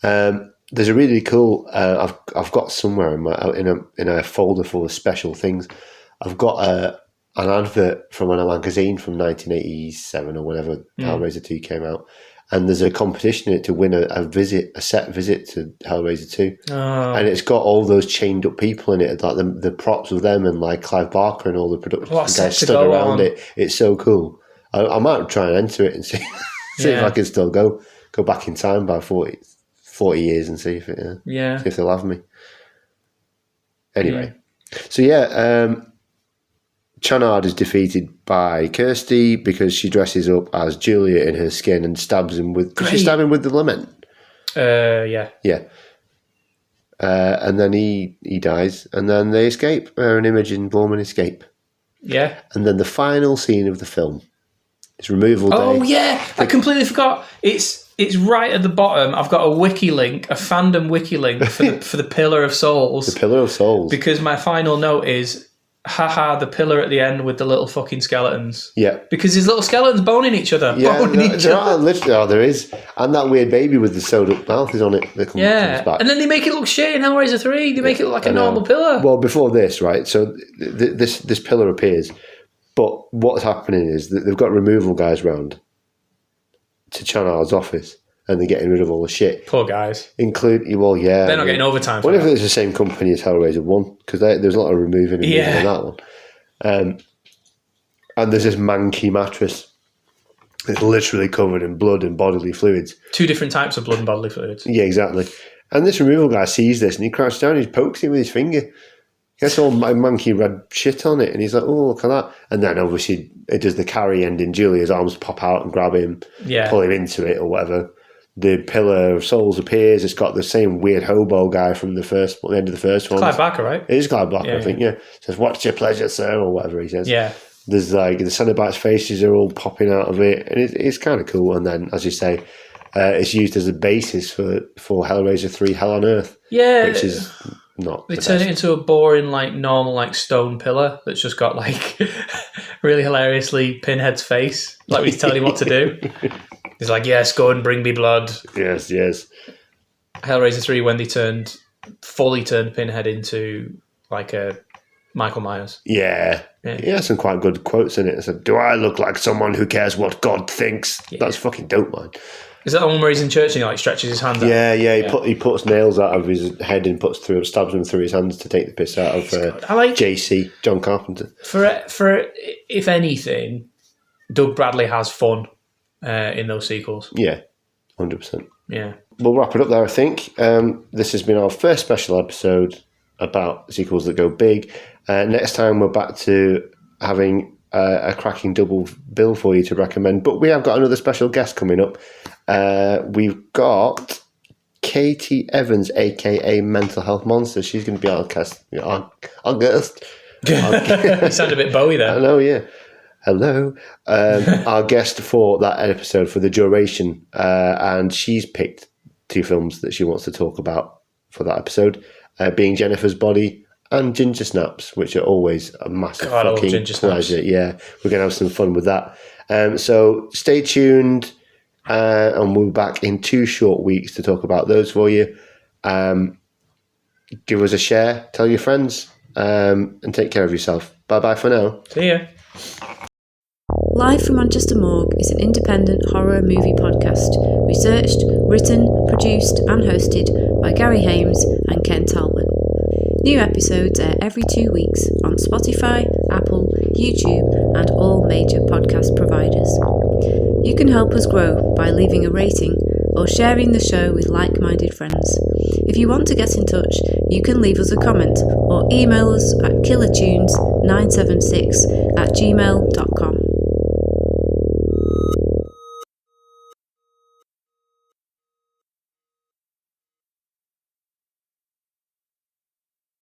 that. There's a really cool... I've got somewhere in a folder full of special things. I've got an advert from a magazine from 1987 or whenever Hellraiser 2 came out. And there's a competition in it to win a set visit to Hellraiser 2. Oh. And it's got all those chained up people in it, like the props of them and like Clive Barker and all the production guys stood around it. It's so cool. I might try and enter it and see if I can still go back in time by 40 years and see if see if they'll have me. Anyway, so Chanard is defeated by Kirsty because she dresses up as Julia in her skin and stabs him with... Did she stab him with the lament? Yeah. Yeah. And then he dies, and then they escape. Her and Imogen and Borman escape. Yeah. And then the final scene of the film is removal day. Oh, yeah. I completely forgot. It's right at the bottom. I've got a wiki link, a fandom wiki link for the Pillar of Souls. The Pillar of Souls. Because my final note is... haha, the pillar at the end with the little fucking skeletons. Yeah. Because these little skeletons boning each other. There is. And that weird baby with the sewed up mouth is on it that comes back. And then they make it look shit in Hellraiser 3. They make it look like a normal pillar. Well, before this, right, so this pillar appears, but what's happening is that they've got removal guys round to Chanard's office. And they're getting rid of all the shit. Poor guys. They're not getting overtime for that. What if it's the same company as Hellraiser 1? Because there's a lot of removing in that one. And there's this manky mattress. It's literally covered in blood and bodily fluids. 2 different types of blood and bodily fluids. Yeah, exactly. And this removal guy sees this and he crouches down and he pokes it with his finger. Gets all manky red shit on it and he's like, oh, look at that. And then obviously it does the carry end and Julia's arms pop out and grab him, pull him into it or whatever. The Pillar of Souls appears. It's got the same weird hobo guy from the end of the first one. Clive Barker, right? It is Clive Barker, I think, yeah. Says, what's your pleasure, sir, or whatever he says. Yeah. There's like, the Cenobite's faces are all popping out of it, and it's kind of cool. And then, as you say, it's used as a basis for Hellraiser 3 Hell on Earth. Yeah. Which is not They turn it into a boring, like, normal, like, stone pillar that's just got, like, really hilariously Pinhead's face. Like, when he's telling him what to do. He's like, yes, go and bring me blood. Yes. Hellraiser 3, when they fully turned Pinhead into like a Michael Myers. Yeah. He has some quite good quotes in it. It said, do I look like someone who cares what God thinks? Yeah. That's fucking dope, man. Is that the one where he's in church and he like stretches his hands out? Yeah. He puts nails out of his head and stabs them through his hands to take the piss out of JC, John Carpenter. For if anything, Doug Bradley has fun. In those sequels. Yeah, 100%. Yeah. We'll wrap it up there, I think. This has been our first special episode about sequels that go big. Next time we're back to having a cracking double bill for you to recommend. But we have got another special guest coming up. We've got Katie Evans, aka Mental Health Monster. She's going to be our guest. Our guest. You sound a bit Bowie there. I know, yeah. Hello. Our guest for that episode, for the duration, and she's picked 2 films that she wants to talk about for that episode, being Jennifer's Body and Ginger Snaps, which are always a massive fucking pleasure. Yeah, we're going to have some fun with that. So stay tuned, and we'll be back in 2 short weeks to talk about those for you. Give us a share, tell your friends, and take care of yourself. Bye-bye for now. See ya. Live from Manchester Morgue is an independent horror movie podcast, researched, written, produced and hosted by Gary Hames and Ken Talbot. New episodes air every 2 weeks on Spotify, Apple, YouTube and all major podcast providers. You can help us grow by leaving a rating or sharing the show with like-minded friends. If you want to get in touch, you can leave us a comment or email us at killertunes976@gmail.com.